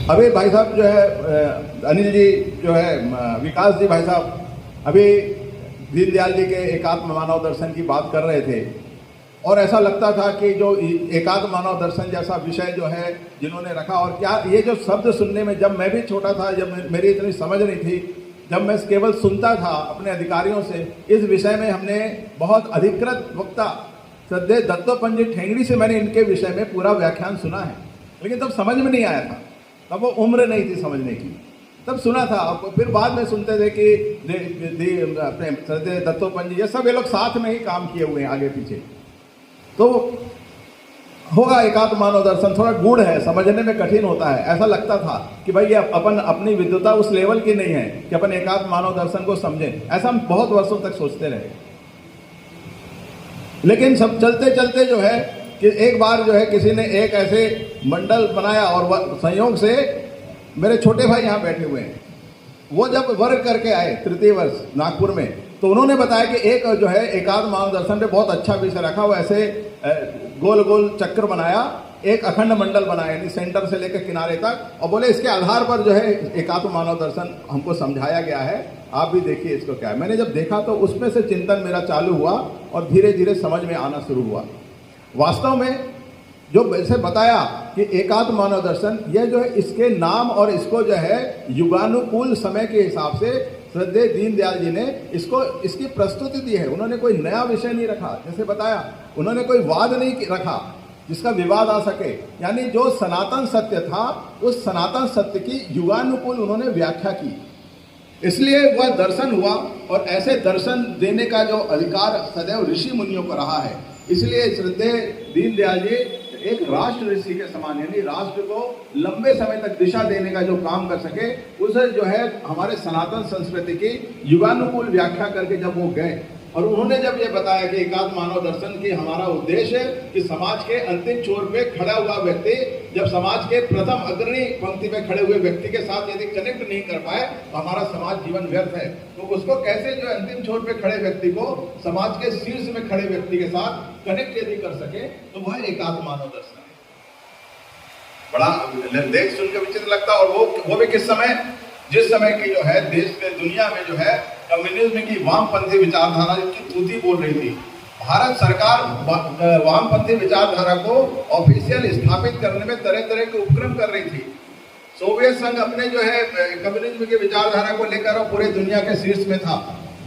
अभी भाई साहब जो है अनिल जी जो है विकास जी भाई साहब अभी दीनदयाल जी के एकात्म मानव दर्शन की बात कर रहे थे, और ऐसा लगता था कि जो एकात्म मानव दर्शन जैसा विषय जो है जिन्होंने रखा, और क्या ये जो शब्द सुनने में, जब मैं भी छोटा था, जब मेरी इतनी समझ नहीं थी, जब मैं केवल सुनता था अपने अधिकारियों से, इस विषय में हमने बहुत अधिकृत वक्ता श्रद्धेय दत्तोपंत जी ठेंगड़ी से मैंने इनके विषय में पूरा व्याख्यान सुना है, लेकिन तब समझ में नहीं आया था, तब वो उम्र नहीं थी समझने की, तब सुना था। फिर बाद में सुनते थे कि अपने श्रद्धेय दत्तोपंत जी, ये सब ये लोग साथ में ही काम किए हुए हैं आगे पीछे। तो होगा एकात्म मानव दर्शन थोड़ा गूढ़ है, समझने में कठिन होता है। ऐसा लगता था कि भाई ये अपनी विद्वता उस लेवल की नहीं है कि अपन एकात्म मानव दर्शन को समझें, ऐसा हम बहुत वर्षों तक सोचते रहे। लेकिन सब चलते चलते जो है कि एक बार जो है किसी ने एक ऐसे मंडल बनाया, और संयोग से मेरे छोटे भाई यहाँ बैठे हुए हैं, वो जब वर्ग करके आए तृतीय वर्ष नागपुर में, तो उन्होंने बताया कि एक जो है एकात्म मानव दर्शन पे बहुत अच्छा विषय रखा। वो ऐसे गोल गोल चक्र बनाया, एक अखंड मंडल बनाया, यानी सेंटर से लेकर किनारे तक, और बोले इसके आधार पर जो है एकात्म मानव दर्शन हमको समझाया गया है, आप भी देखिए इसको क्या है। मैंने जब देखा तो उसमें से चिंतन मेरा चालू हुआ और धीरे धीरे समझ में आना शुरू हुआ। वास्तव में जो वैसे बताया कि एकात्म मानव दर्शन, यह जो है इसके नाम और इसको जो है युगानुकूल समय के हिसाब से श्रद्धेय दीनदयाल जी ने इसकी प्रस्तुति दी है। उन्होंने कोई नया विषय नहीं रखा, जैसे बताया उन्होंने कोई वाद नहीं रखा जिसका विवाद आ सके। यानी जो सनातन सत्य था, उस सनातन सत्य की युगानुकूल उन्होंने व्याख्या की, इसलिए वह दर्शन हुआ। और ऐसे दर्शन देने का जो अधिकार सदैव ऋषि मुनियों को रहा है, इसलिए श्रद्धेय दीनदयाल जी एक राष्ट्र ऋषि के समान, यानी राष्ट्र को लंबे समय तक दिशा देने का जो काम कर सके, उसे जो है हमारे सनातन संस्कृति की युगानुकूल व्याख्या करके जब वो गए, और उन्होंने जब ये बताया कि एकात्म मानव दर्शन की हमारा उद्देश्य है कि समाज के अंतिम छोर पे खड़ा हुआ व्यक्ति, जब समाज के प्रथम अग्रणी पंक्ति में खड़े हुए व्यक्ति के साथ यदि कनेक्ट नहीं कर पाए तो हमारा समाज जीवन व्यर्थ है। तो उसको कैसे जो अंतिम छोर पे खड़े व्यक्ति को समाज के शीर्ष में खड़े व्यक्ति के साथ कनेक्ट यदि कर सके, तो वह एकात्म मानव दर्शन है। बड़ा देख सुन के विचित्र लगता, और वो भी किस समय, जिस समय की जो है देश में दुनिया में जो है कम्युनिज्म की वामपंथी विचारधारा की तूती बोल रही थी। भारत सरकार वामपंथी विचारधारा को ऑफिशियल स्थापित करने में तरह तरह के उपक्रम कर रही थी। सोवियत संघ अपने जो है कम्युनिज्म की विचारधारा को लेकर पूरे दुनिया के शीर्ष में था।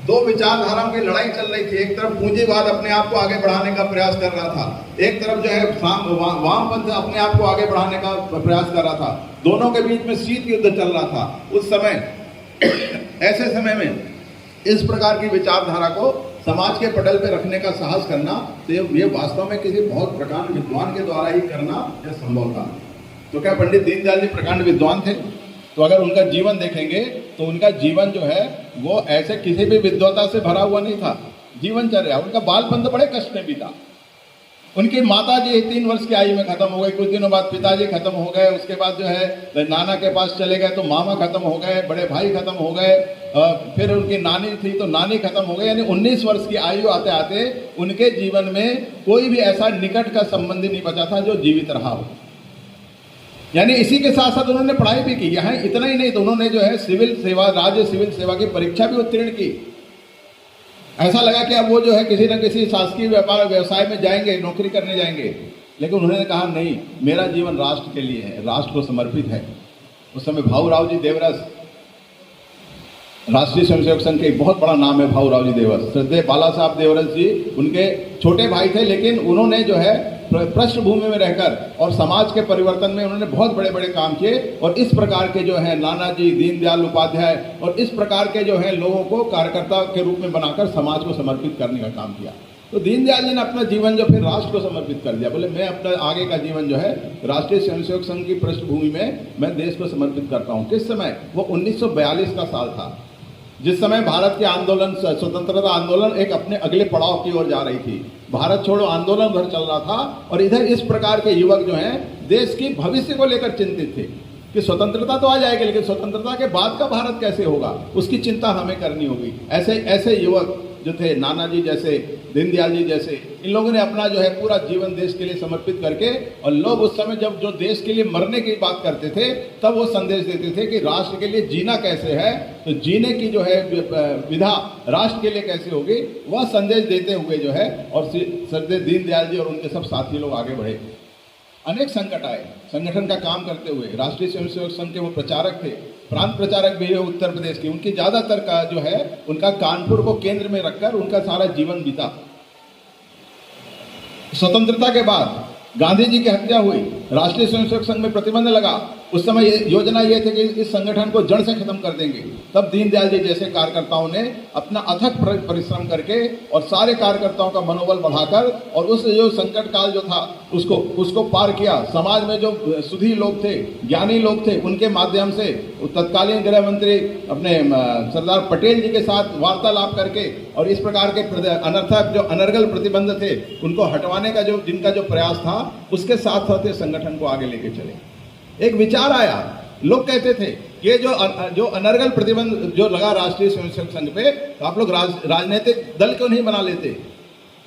दो विचारधाराओं की लड़ाई चल रही थी, एक तरफ पूंजीवाद अपने आप को आगे बढ़ाने का प्रयास कर रहा था, एक तरफ जो है वामपंथ अपने आप को आगे बढ़ाने का प्रयास कर रहा था। दोनों के बीच में शीत युद्ध चल रहा था उस समय। ऐसे समय में इस प्रकार की विचारधारा को समाज के पटल पे रखने का साहस करना, तो ये वास्तव में किसी बहुत प्रकार विद्वान के द्वारा ही करना यह संभव था। तो क्या पंडित दीनदयाल जी प्रकांड विद्वान थे? तो अगर उनका जीवन देखेंगे तो उनका जीवन जो है वो ऐसे किसी भी विद्वता से भरा हुआ नहीं था। जीवनचर्या, उनका बालपन तो बड़े कष्ट में बीता। उनकी माता जी 3 वर्ष की आयु में खत्म हो गई, कुछ दिनों बाद पिताजी खत्म हो गए, उसके बाद जो है नाना के पास चले गए तो मामा खत्म हो गए, बड़े भाई खत्म हो गए, फिर उनकी नानी थी तो नानी खत्म हो गई। यानी 19 वर्ष की आयु आते आते उनके जीवन में कोई भी ऐसा निकट का संबंधी नहीं बचा था जो जीवित रहा हो। यानी इसी के साथ साथ उन्होंने पढ़ाई भी की। यहाँ इतना ही नहीं तो उन्होंने जो है सिविल सेवा, राज्य सिविल सेवा की परीक्षा भी उत्तीर्ण की। ऐसा लगा कि अब वो जो है किसी न किसी शासकीय व्यापार व्यवसाय में जाएंगे, नौकरी करने जाएंगे, लेकिन उन्होंने कहा नहीं, मेरा जीवन राष्ट्र के लिए है, राष्ट्र को समर्पित है। उस समय भाऊराव जी देवरस, राष्ट्रीय स्वयंसेवक संघ के एक बहुत बड़ा नाम है भाऊराव जी देवरस, श्रद्धेय बाला साहब देवरस जी उनके छोटे भाई थे, लेकिन उन्होंने जो है पृष्ठभूमि में रहकर और समाज के परिवर्तन में उन्होंने बहुत बड़े बड़े काम किए। और इस प्रकार के जो है नानाजी, दीनदयाल उपाध्याय और इस प्रकार के जो है लोगों को कार्यकर्ता के रूप में बनाकर समाज को समर्पित करने का काम किया। तो दीनदयाल जी ने अपना जीवन जो फिर राष्ट्र को समर्पित कर दिया। बोले मैं अपना आगे का जीवन जो है राष्ट्रीय स्वयंसेवक संघ की पृष्ठभूमि में मैं देश को समर्पित करता हूँ। किस समय? वो 1942 का साल था, जिस समय भारत के आंदोलन, स्वतंत्रता आंदोलन एक अपने अगले पड़ाव की ओर जा रही थी। भारत छोड़ो आंदोलन उधर चल रहा था और इधर इस प्रकार के युवक जो हैं देश की भविष्य को लेकर चिंतित थे कि स्वतंत्रता तो आ जाएगी, लेकिन स्वतंत्रता के बाद का भारत कैसे होगा, उसकी चिंता हमें करनी होगी। ऐसे युवक जो थे, नानाजी जैसे, दीनदयाल जी जैसे, इन लोगों ने अपना जो है पूरा जीवन देश के लिए समर्पित करके, और लोग उस समय जब जो देश के लिए मरने की बात करते थे तब वो संदेश देते थे कि राष्ट्र के लिए जीना कैसे है, तो जीने की जो है विधा राष्ट्र के लिए कैसे होगी, वह संदेश देते हुए जो है और श्रद्धेय दीनदयाल जी और उनके सब साथी लोग आगे बढ़े। अनेक संकट आए, संगठन का काम करते हुए। राष्ट्रीय स्वयंसेवक संघ के वो प्रचारक थे, प्रांत प्रचारक भी है उत्तर प्रदेश के। उनकी ज्यादातर का जो है उनका कानपुर को केंद्र में रखकर उनका सारा जीवन बीता। स्वतंत्रता के बाद गांधी जी की हत्या हुई, राष्ट्रीय स्वयंसेवक संघ में प्रतिबंध लगा। उस समय योजना ये थी कि इस संगठन को जड़ से खत्म कर देंगे। तब दीनदयाल जी जैसे कार्यकर्ताओं ने अपना अथक परिश्रम करके और सारे कार्यकर्ताओं का मनोबल बढ़ाकर और उस जो संकट काल जो था उसको पार किया। समाज में जो सुधी लोग थे, ज्ञानी लोग थे, उनके माध्यम से तत्कालीन गृह मंत्री अपने सरदार पटेल जी के साथ वार्तालाप करके और इस प्रकार के अनर्थक जो अनर्गल प्रतिबंध थे उनको हटवाने का जो जिनका जो प्रयास था, उसके साथ साथ संगठन को आगे लेके चले। एक विचार आया, लोग कहते थे कि जो अनर्गल प्रतिबंध जो लगा राष्ट्रीय स्वयंसेवक संघ पे, तो आप लोग राजनीतिक दल क्यों नहीं बना लेते।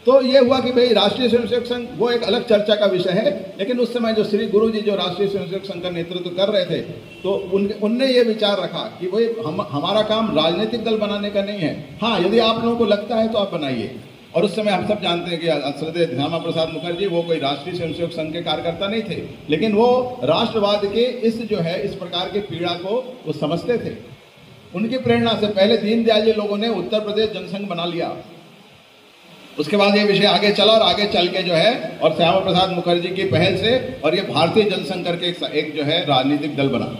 तो ये हुआ कि भाई राष्ट्रीय स्वयंसेवक संघ वो एक अलग चर्चा का विषय है, लेकिन उस समय जो श्री गुरु जी जो राष्ट्रीय स्वयंसेवक संघ का नेतृत्व कर रहे थे, तो उनने ये विचार रखा कि भाई हमारा काम राजनीतिक दल बनाने का नहीं है। हाँ, यदि आप लोगों को लगता है तो आप बनाइए। और उस समय हम सब जानते हैं कि श्रद्धेय श्यामा प्रसाद मुखर्जी वो कोई राष्ट्रीय स्वयंसेवक संघ के कार्यकर्ता नहीं थे, लेकिन वो राष्ट्रवाद के इस प्रकार के पीड़ा को वो समझते थे। उनकी प्रेरणा से पहले दीनदयाल जी लोगों ने उत्तर प्रदेश जनसंघ बना लिया। उसके बाद ये विषय आगे चला और आगे चल के जो है और श्यामा प्रसाद मुखर्जी की पहल से और ये भारतीय जनसंघ करके एक जो है राजनीतिक दल बना।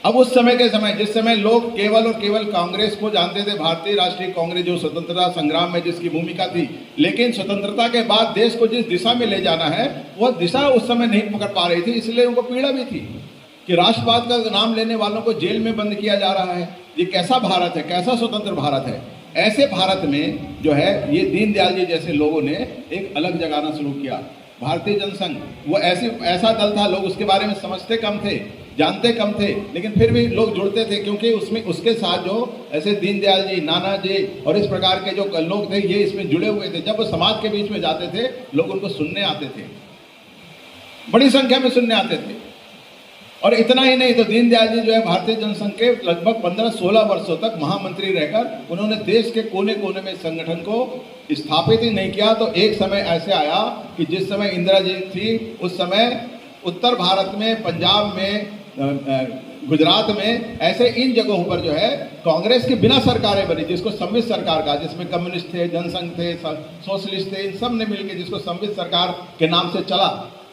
अब उस समय के समय जिस समय लोग केवल और केवल कांग्रेस को जानते थे, भारतीय राष्ट्रीय कांग्रेस जो स्वतंत्रता संग्राम में जिसकी भूमिका थी, लेकिन स्वतंत्रता के बाद देश को जिस दिशा में ले जाना है वह दिशा उस समय नहीं पकड़ पा रही थी। इसलिए उनको पीड़ा भी थी कि राष्ट्रवाद का नाम लेने वालों को जेल में बंद किया जा रहा है। ये कैसा भारत है, कैसा स्वतंत्र भारत है। ऐसे भारत में जो है ये दीनदयाल जी जैसे लोगों ने एक अलग जगाना शुरू किया। भारतीय जनसंघ वो ऐसा दल था, लोग उसके बारे में समझते कम थे, जानते कम थे, लेकिन फिर भी लोग जुड़ते थे क्योंकि उसमें उसके साथ जो ऐसे दीनदयाल जी, नाना जी और इस प्रकार के जो लोग थे ये इसमें जुड़े हुए थे। जब वो समाज के बीच में जाते थे लोग उनको सुनने आते थे, बड़ी संख्या में सुनने आते थे। और इतना ही नहीं तो दीनदयाल जी जो है भारतीय जनसंघ के लगभग 15-16 वर्षों तक महामंत्री रहकर उन्होंने देश के कोने कोने में संगठन को स्थापित ही नहीं किया। तो एक समय ऐसे आया कि जिस समय इंदिरा जी थी उस समय उत्तर भारत में, पंजाब में, गुजरात में ऐसे इन जगहों पर जो है कांग्रेस की बिना सरकारें बनी, जिसको संवित सरकार का, जिसमें कम्युनिस्ट थे, जनसंघ थे, सोशलिस्ट थे, इन सब ने मिलकर जिसको संवित सरकार के नाम से चला।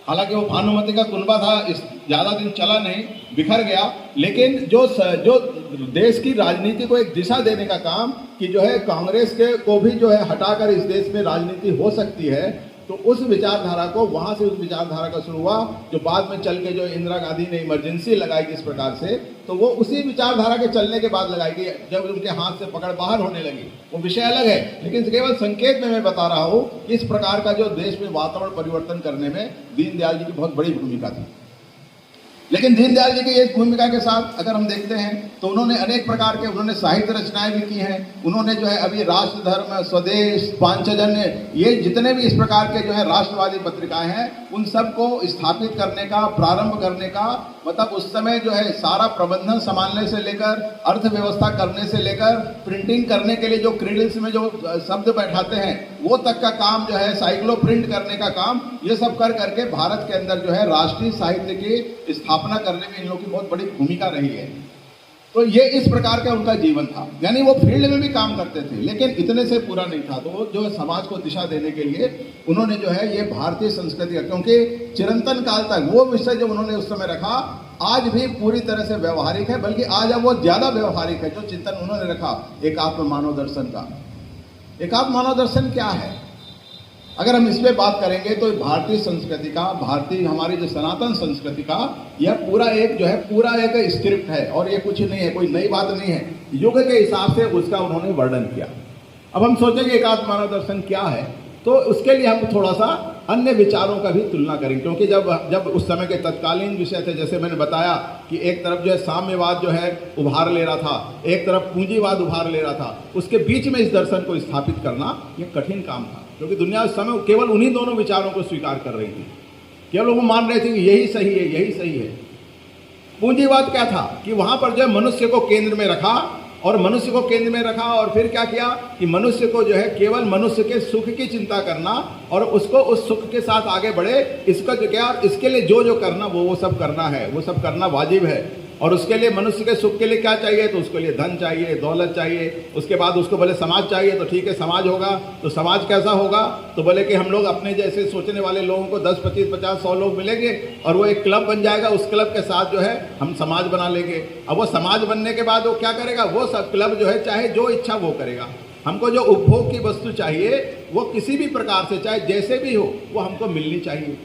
हालांकि वो भानुमति का कुनबा था, ज्यादा दिन चला नहीं, बिखर गया। लेकिन जो देश की राजनीति को एक दिशा देने का काम कि जो है कांग्रेस के को भी जो है हटाकर इस देश में राजनीति हो सकती है, तो उस विचारधारा को वहां से उस विचारधारा का शुरू हुआ, जो बाद में चल के जो इंदिरा गांधी ने इमरजेंसी लगाई जिस प्रकार से, तो वो उसी विचारधारा के चलने के बाद लगाई गई, जब उनके हाथ से पकड़ बाहर होने लगी। वो विषय अलग है, लेकिन केवल संकेत में मैं बता रहा हूं कि इस प्रकार का जो देश में वातावरण परिवर्तन करने में दीनदयाल जी की बहुत बड़ी भूमिका थी। लेकिन दीनदयाल जी की इस भूमिका के साथ अगर हम देखते हैं तो उन्होंने अनेक प्रकार के उन्होंने साहित्य रचनाएं भी की हैं। उन्होंने जो है अभी राष्ट्र धर्म, स्वदेश, पांचजन्य, ये जितने भी इस प्रकार के जो है राष्ट्रवादी पत्रिकाएं हैं, उन सबको स्थापित करने का, प्रारंभ करने का, मतलब उस समय जो है सारा प्रबंधन संभालने से लेकर, अर्थव्यवस्था करने से लेकर, प्रिंटिंग करने के लिए जो क्रेडिल्स में जो शब्द बैठाते हैं वो तक का काम जो है, साइक्लो प्रिंट करने का काम, ये सब कर करके भारत के अंदर जो है राष्ट्रीय साहित्य की स्थापना करने में इन लोगों की बहुत बड़ी भूमिका रही है। तो ये इस प्रकार का उनका जीवन था, यानी वो फील्ड में भी काम करते थे, लेकिन इतने से पूरा नहीं था। तो वो जो है समाज को दिशा देने के लिए उन्होंने जो है ये भारतीय संस्कृति का, क्योंकि चिरंतन काल तक वो विषय जो उन्होंने उस समय रखा आज भी पूरी तरह से व्यवहारिक है, बल्कि आज अब वो ज्यादा व्यवहारिक है। जो चिंतन उन्होंने रखा एकात्म मानव दर्शन का, एकात्म मानव दर्शन क्या है, अगर हम इस पे बात करेंगे तो भारतीय संस्कृति का, भारतीय हमारी जो सनातन संस्कृति का यह पूरा एक जो है पूरा एक स्क्रिप्ट है, और ये कुछ नहीं है, कोई नई बात नहीं है, युग के हिसाब से उसका उन्होंने वर्णन किया। अब हम सोचेंगे एकात्म मानव दर्शन क्या है, तो उसके लिए हम थोड़ा सा अन्य विचारों का भी तुलना करेंगे, क्योंकि जब उस समय के तत्कालीन विषय थे, जैसे मैंने बताया कि एक तरफ जो है साम्यवाद जो है उभार ले रहा था, एक तरफ पूंजीवाद उभार ले रहा था, उसके बीच में इस दर्शन को स्थापित करना ये कठिन काम था, क्योंकि दुनिया उस समय केवल उन्हीं दोनों विचारों को स्वीकार कर रही थी। केवल वो मान रहे थे कि यही सही है, यही सही है। पूंजीवाद क्या था कि वहां पर जो है मनुष्य को केंद्र में रखा, और मनुष्य को केंद्र में रखा, और फिर क्या किया कि मनुष्य को जो है केवल मनुष्य के सुख की चिंता करना, और उसको उस सुख के साथ आगे बढ़े, इसका जो क्या, इसके लिए जो करना वो सब करना है, वो सब करना वाजिब है। और उसके लिए मनुष्य के सुख के लिए क्या चाहिए, तो उसके लिए धन चाहिए, दौलत चाहिए, उसके बाद उसको बोले समाज चाहिए, तो ठीक है समाज होगा, तो समाज कैसा होगा, तो बोले कि हम लोग अपने जैसे सोचने वाले लोगों को 10, 25, 50, 100 लोग मिलेंगे और वो एक क्लब बन जाएगा, उस क्लब के साथ जो है हम समाज बना लेंगे। अब वो समाज बनने के बाद वो क्या करेगा, वो सब क्लब जो है चाहे जो इच्छा वो करेगा, हमको जो उपभोग की वस्तु चाहिए वो किसी भी प्रकार से चाहे जैसे भी हो वो हमको मिलनी चाहिए।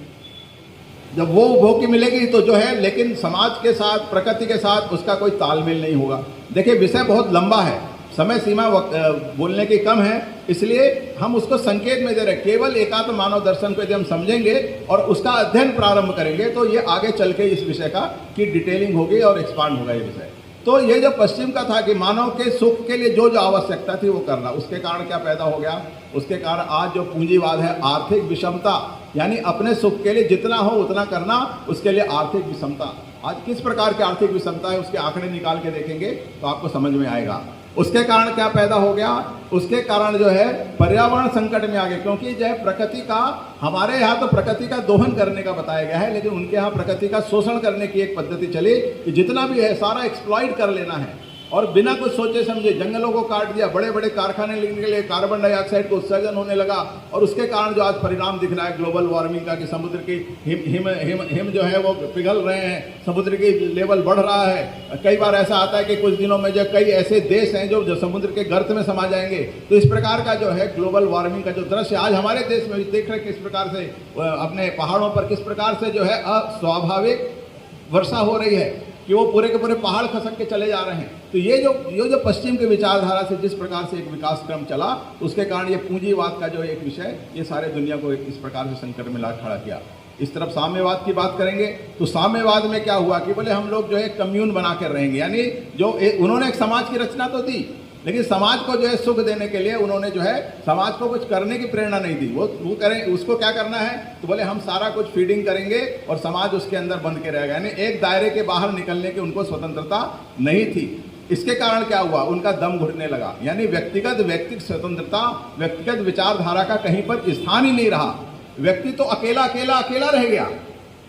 जब वो उपभोग की मिलेगी तो जो है, लेकिन समाज के साथ, प्रकृति के साथ उसका कोई तालमेल नहीं होगा। देखिए विषय बहुत लंबा है, समय सीमा बोलने की कम है, इसलिए हम उसको संकेत में दे रहे हैं। केवल एकात्म मानव दर्शन को यदि हम समझेंगे और उसका अध्ययन प्रारंभ करेंगे तो ये आगे चल के इस विषय का की डिटेलिंग होगी और एक्सपांड होगा ये विषय। तो ये जो पश्चिम का था कि मानव के सुख के लिए जो आवश्यकता थी वो करना, उसके कारण क्या पैदा हो गया, उसके कारण आज जो पूंजीवाद है, आर्थिक विषमता, यानी अपने सुख के लिए जितना हो उतना करना, उसके लिए आर्थिक विषमता। आज किस प्रकार की आर्थिक विषमता है उसके आंकड़े निकाल के देखेंगे तो आपको समझ में आएगा। उसके कारण क्या पैदा हो गया, उसके कारण जो है पर्यावरण संकट में आ गए, क्योंकि जो है प्रकृति का, हमारे यहाँ तो प्रकृति का दोहन करने का बताया गया है, लेकिन उनके यहाँ प्रकृति का शोषण करने की एक पद्धति चली कि जितना भी है सारा एक्सप्लॉइट कर लेना है, और बिना कुछ सोचे समझे जंगलों को काट दिया, बड़े बड़े कारखाने लगने के लिए कार्बन डाइऑक्साइड का उत्सर्जन होने लगा, और उसके कारण जो आज परिणाम दिख रहा है ग्लोबल वार्मिंग का कि समुद्र की हिम जो है वो पिघल रहे हैं, समुद्र की लेवल बढ़ रहा है। कई बार ऐसा आता है कि कुछ दिनों में जो कई ऐसे देश हैं जो समुद्र के गर्त में समा जाएंगे। तो इस प्रकार का जो है ग्लोबल वार्मिंग का जो दृश्य आज हमारे देश में देख रहे हैं, किस प्रकार से अपने पहाड़ों पर किस प्रकार से जो है अस्वाभाविक वर्षा हो रही है कि वो पूरे के पूरे पहाड़ खसक के चले जा रहे हैं। तो ये जो पश्चिम की विचारधारा से जिस प्रकार से एक विकास क्रम चला, उसके कारण ये पूंजीवाद का जो एक विषय ये सारे दुनिया को इस प्रकार से संकट में ला खड़ा किया। इस तरफ साम्यवाद की बात करेंगे तो साम्यवाद में क्या हुआ कि बोले हम लोग जो है कम्यून बना कर रहेंगे, यानी जो उन्होंने एक समाज की रचना तो दी, लेकिन समाज को जो है सुख देने के लिए उन्होंने जो है समाज को कुछ करने की प्रेरणा नहीं दी। वो करें, उसको क्या करना है तो बोले हम सारा कुछ फीडिंग करेंगे और समाज उसके अंदर बंद के रहेगा, यानी एक दायरे के बाहर निकलने की उनको स्वतंत्रता नहीं थी। इसके कारण क्या हुआ, उनका दम घुटने लगा, यानी व्यक्तिगत स्वतंत्रता, व्यक्तिगत विचारधारा का कहीं पर स्थान ही नहीं रहा। व्यक्ति तो अकेला रह गया,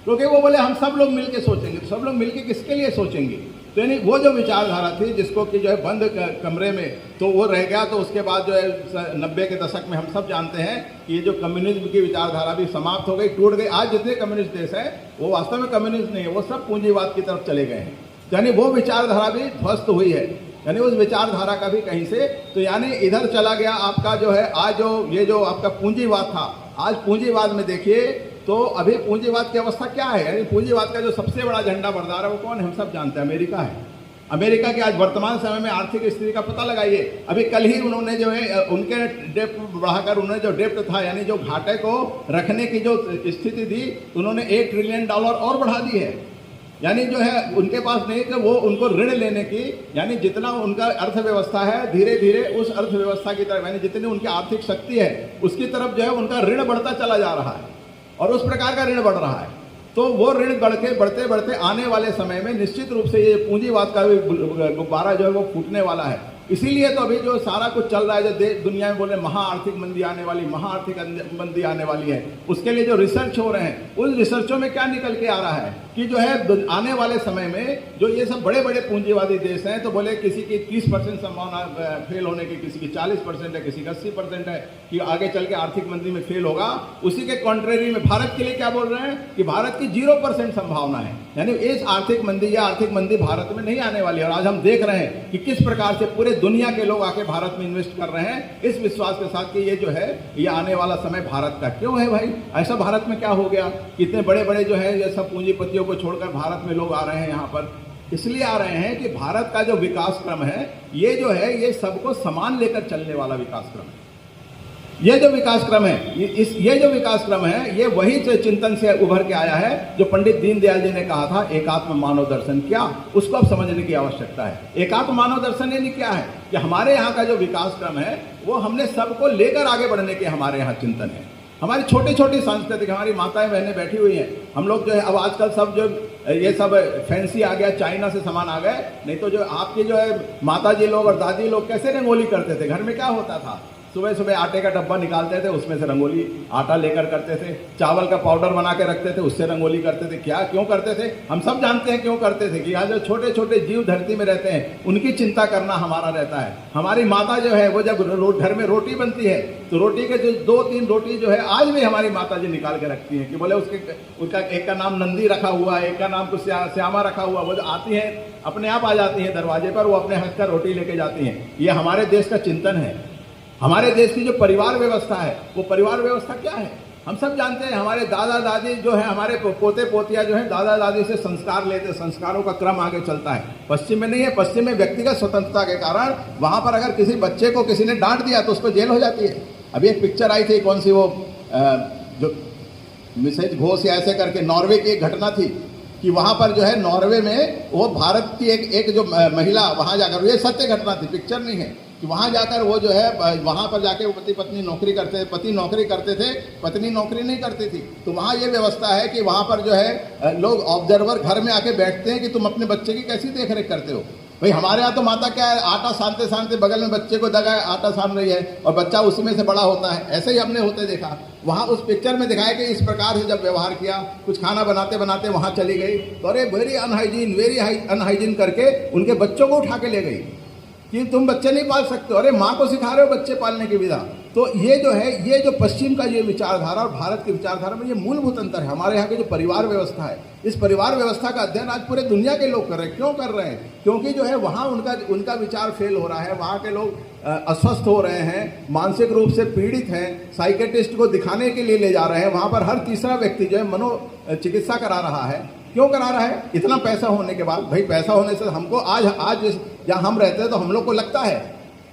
क्योंकि वो बोले हम सब लोग मिलके सोचेंगे। तो सब लोग मिलके किसके लिए सोचेंगे, तो यानी वो जो विचारधारा थी जिसको कि जो है बंद कमरे में तो वो रह गया। तो उसके बाद जो है 90 के दशक में हम सब जानते हैं कि ये जो कम्युनिज्म की विचारधारा भी समाप्त हो गई, टूट गई। आज जितने कम्युनिस्ट देश हैं वो वास्तव में कम्युनिस्ट नहीं है, वो सब पूंजीवाद की तरफ चले गए हैं, यानी वो विचारधारा भी ध्वस्त हुई है, यानी उस विचारधारा का भी कहीं से, तो यानी इधर चला गया आपका जो है आज जो ये जो आपका पूंजीवाद था, आज पूंजीवाद में देखिए तो अभी पूंजीवाद की अवस्था क्या है। यानी पूंजीवाद का जो सबसे बड़ा झंडा बरदार है वो कौन है, हम सब जानते हैं, अमेरिका है। अमेरिका के आज वर्तमान समय में आर्थिक स्थिति का पता लगाइए। अभी कल ही उन्होंने जो है उनके डेप्ट बढ़ाकर, उन्होंने जो डेप्ट था यानी जो घाटे को रखने की जो स्थिति थी, उन्होंने $1 ट्रिलियन और बढ़ा दी है। यानी जो है उनके पास नहीं कि वो उनको ऋण लेने की, यानी जितना उनका अर्थव्यवस्था है धीरे धीरे उस अर्थव्यवस्था की तरफ, यानी जितनी उनकी आर्थिक शक्ति है उसकी तरफ जो है उनका ऋण बढ़ता चला जा रहा है और उस प्रकार का ऋण बढ़ रहा है। तो वो ऋण बढ़ते बढ़ते आने वाले समय में निश्चित रूप से ये पूंजीवाद का भी गुब्बारा जो है वो फूटने वाला है। इसीलिए तो अभी जो सारा कुछ चल रहा है, जो दुनिया में बोले महाआर्थिक मंदी आने वाली, महाआर्थिक मंदी आने वाली है, उसके लिए जो रिसर्च हो रहे हैं उन रिसर्चों में क्या निकल के आ रहा है कि जो है आने वाले समय में जो ये सब बड़े बड़े पूंजीवादी देश हैं, तो बोले किसी की 30% संभावना फेल होने की, किसी की 40% है, किसी का 80% है कि आगे चल के आर्थिक मंदी में फेल होगा। उसी के कॉन्ट्रेरी में भारत के लिए क्या बोल रहे हैं कि भारत की 0% संभावना है, यानी इस आर्थिक मंदी भारत में नहीं आने वाली है। और आज हम देख रहे हैं कि किस प्रकार से पूरे दुनिया के लोग आके भारत में इन्वेस्ट कर रहे हैं इस विश्वास के साथ कि ये जो है ये आने वाला समय भारत का। क्यों है भाई ऐसा, भारत में क्या हो गया, इतने बड़े बड़े जो है ये सब पूंजीपतियों को छोड़कर भारत में लोग आ रहे हैं यहाँ पर? इसलिए आ रहे हैं कि भारत का जो विकास क्रम है ये जो है ये सबको समान लेकर चलने वाला विकास क्रम है। ये जो विकास क्रम है ये जो विकास क्रम है ये वही चिंतन से उभर के आया है जो पंडित दीनदयाल जी ने कहा था एकात्म मानव दर्शन। क्या उसको अब समझने की आवश्यकता है। एकात्म मानव दर्शन यानी क्या है कि हमारे यहाँ का जो विकास क्रम है वो हमने सबको लेकर आगे बढ़ने के हमारे यहाँ चिंतन है। हमारी छोटी छोटी सांस्कृतिक, हमारी माताएं बहनें बैठी हुई हैं, हम लोग जो है अब आजकल सब जो ये सब फैंसी आ गया, चाइना से सामान आ गए। नहीं तो जो आपके जो है माता जी लोग और दादी लोग कैसे रंगोली करते थे, घर में क्या होता था, सुबह सुबह आटे का डब्बा निकालते थे, उसमें से रंगोली आटा लेकर करते थे, चावल का पाउडर बना के रखते थे, उससे रंगोली करते थे। क्या क्यों करते थे, हम सब जानते हैं क्यों करते थे कि आज जो छोटे छोटे जीव धरती में रहते हैं उनकी चिंता करना हमारा रहता है। हमारी माता जो है वो जब घर में रोटी बनती है तो रोटी के जो 2-3 रोटी जो है आज भी हमारी माता जी निकाल के रखती हैं कि बोले उसका एक का नाम नंदी रखा हुआ है, एक का नाम कुछ श्यामा रखा हुआ। वो जो आती है अपने आप आ जाती है दरवाजे पर, वो अपने हक का रोटी लेके जाती हैं। ये हमारे देश का चिंतन है। हमारे देश की जो परिवार व्यवस्था है वो परिवार व्यवस्था क्या है हम सब जानते हैं। हमारे दादा दादी जो है, हमारे पोते पोतिया जो है दादा दादी से संस्कार लेते, संस्कारों का क्रम आगे चलता है। पश्चिम में नहीं है, पश्चिम में व्यक्तिगत स्वतंत्रता के कारण वहां पर अगर किसी बच्चे को किसी ने डांट दिया तो उसको जेल हो जाती है। अभी एक पिक्चर आई थी, कौन सी वो जो मिसेज घोष या ऐसे करके, नॉर्वे की एक घटना थी कि वहां पर जो है नॉर्वे में वो भारत की एक जो महिला वहां जाकर, ये सत्य घटना थी, पिक्चर नहीं है, कि वहां जाकर वो जो है वहां पर जाके वो पति पत्नी नौकरी करते थे, पति नौकरी करते थे, पत्नी नौकरी नहीं करती थी। तो वहां ये व्यवस्था है कि वहां पर जो है लोग ऑब्जर्वर घर में आके बैठते हैं कि तुम अपने बच्चे की कैसी देख रेख करते हो। भाई हमारे यहाँ तो माता क्या है, आटा सानते सानते बगल में बच्चे को दगा आटा सान रही है और बच्चा उसी में से बड़ा होता है। ऐसे ही हमने होते देखा। वहाँ उस पिक्चर में दिखाया कि इस प्रकार से जब व्यवहार किया, कुछ खाना बनाते बनाते वहाँ चली गई तो अरे वेरी अनहाइजीन करके उनके बच्चों को उठा के ले गई कि तुम बच्चे नहीं पाल सकते, अरे माँ को सिखा रहे हो बच्चे पालने की विधा। तो ये जो है, ये जो पश्चिम का ये विचारधारा और भारत की विचारधारा में ये मूलभूत अंतर है। हमारे यहाँ की जो परिवार व्यवस्था है, इस परिवार व्यवस्था का अध्ययन आज पूरे दुनिया के लोग कर रहे हैं। क्यों कर रहे हैं? क्योंकि जो है वहाँ उनका विचार फेल हो रहा है, वहाँ के लोग अस्वस्थ हो रहे हैं, मानसिक रूप से पीड़ित हैं, साइकेट्रिस्ट को दिखाने के लिए ले जा रहे हैं। वहाँ पर हर तीसरा व्यक्ति जो है मनोचिकित्सा करा रहा है। क्यों करा रहा है? इतना पैसा होने के बाद। भाई पैसा होने से हमको आज जहाँ हम रहते हैं तो हम लोग को लगता है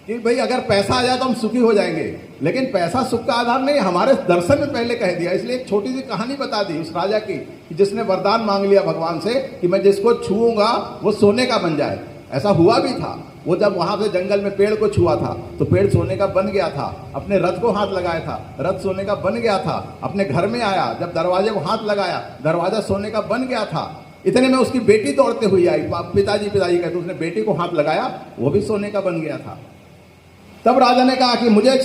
कि भाई अगर पैसा आ जाए तो हम सुखी हो जाएंगे, लेकिन पैसा सुख का आधार नहीं। हमारे दर्शन में पहले कह दिया। इसलिए एक छोटी सी कहानी बता दी उस राजा की कि जिसने वरदान मांग लिया भगवान से कि मैं जिसको छूऊंगा वो सोने का बन जाए। ऐसा हुआ भी था। वो जब वहां से जंगल में पेड़ को छुआ था तो पेड़ सोने का बन गया था। अपने रथ को हाथ लगाया था, रथ सोने का बन गया था। अपने घर में आया, जब दरवाजे को हाथ लगाया, दरवाजा सोने का बन गया था। इतने में उसकी बेटी दौड़ते हुई आई। पिताजी कहते, उसने बेटी को हाथ लगाया, वो भी सोने का बन गया था। तब राजा ने कहा कि मुझे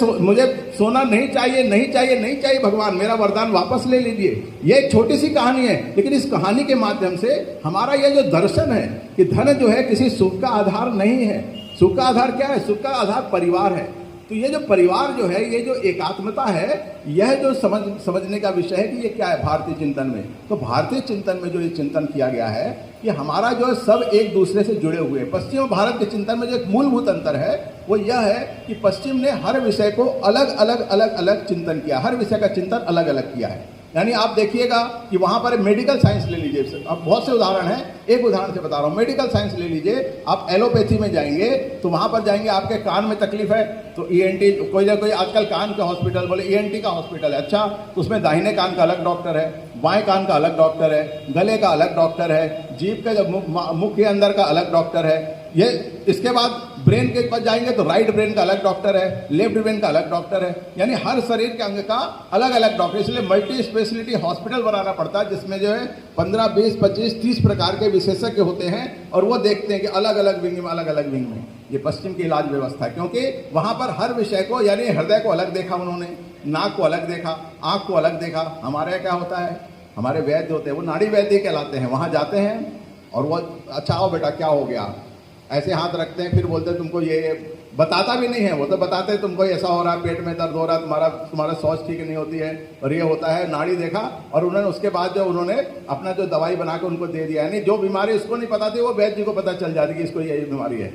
सोना नहीं चाहिए भगवान, मेरा वरदान वापस ले लीजिए। ये एक छोटी सी कहानी है, लेकिन इस कहानी के माध्यम से हमारा ये जो दर्शन है कि धन जो है किसी सुख का आधार नहीं है। सुख का आधार क्या है? सुख का आधार परिवार है। तो ये जो परिवार जो है, ये जो एकात्मता है, यह जो समझने का विषय है कि ये क्या है भारतीय चिंतन में। तो भारतीय चिंतन में जो ये चिंतन किया गया है कि हमारा जो है सब एक दूसरे से जुड़े हुए हैं। पश्चिम भारत के चिंतन में जो एक मूलभूत अंतर है वो यह है कि पश्चिम ने हर विषय को अलग अलग चिंतन किया, हर विषय का चिंतन अलग अलग किया है। यानी आप देखिएगा कि वहाँ पर मेडिकल साइंस ले लीजिए, अब बहुत से उदाहरण हैं, एक उदाहरण से बता रहा हूँ। मेडिकल साइंस ले लीजिए, आप एलोपैथी में जाएंगे तो वहाँ पर जाएंगे, आपके कान में तकलीफ है तो ईएनटी, कोई ना कोई आजकल कान का हॉस्पिटल बोले ईएनटी का हॉस्पिटल है, अच्छा तो उसमें दाहिने कान का अलग डॉक्टर है, बाएं कान का अलग डॉक्टर है, गले का अलग डॉक्टर है, जीभ का जब मुख के अंदर का अलग डॉक्टर है। ये इसके बाद ब्रेन के पास जाएंगे तो राइट ब्रेन का अलग डॉक्टर है, लेफ्ट ब्रेन का अलग डॉक्टर है, यानी हर शरीर के अंग का अलग अलग डॉक्टर। इसलिए मल्टी स्पेशलिटी हॉस्पिटल बनाना पड़ता है जिसमें जो है 15, 20, 25, 30 प्रकार के विशेषज्ञ होते हैं और वो देखते हैं कि अलग अलग विंग में ये पश्चिम की इलाज व्यवस्था है, क्योंकि वहां पर हर विषय को, यानी हृदय को अलग देखा उन्होंने, नाक को अलग देखा, आंख को अलग देखा। हमारे यहाँ क्या होता है, हमारे वैद्य होते हैं वो नाड़ी वैद्य कहलाते हैं, वहां जाते हैं और वो अच्छा आओ बेटा क्या हो गया, ऐसे हाथ रखते हैं, फिर बोलते हैं तुमको ये बताता भी नहीं है, वो तो बताते हैं तुमको ऐसा हो रहा है, पेट में दर्द हो रहा है, तुम्हारा शौच ठीक नहीं होती है और ये होता है, नाड़ी देखा और उन्होंने उसके बाद जो उन्होंने अपना जो दवाई बना के उनको दे दिया। यानी जो बीमारी उसको नहीं पता थी वो वैद्य जी को पता चल जाती कि इसको ये बीमारी है।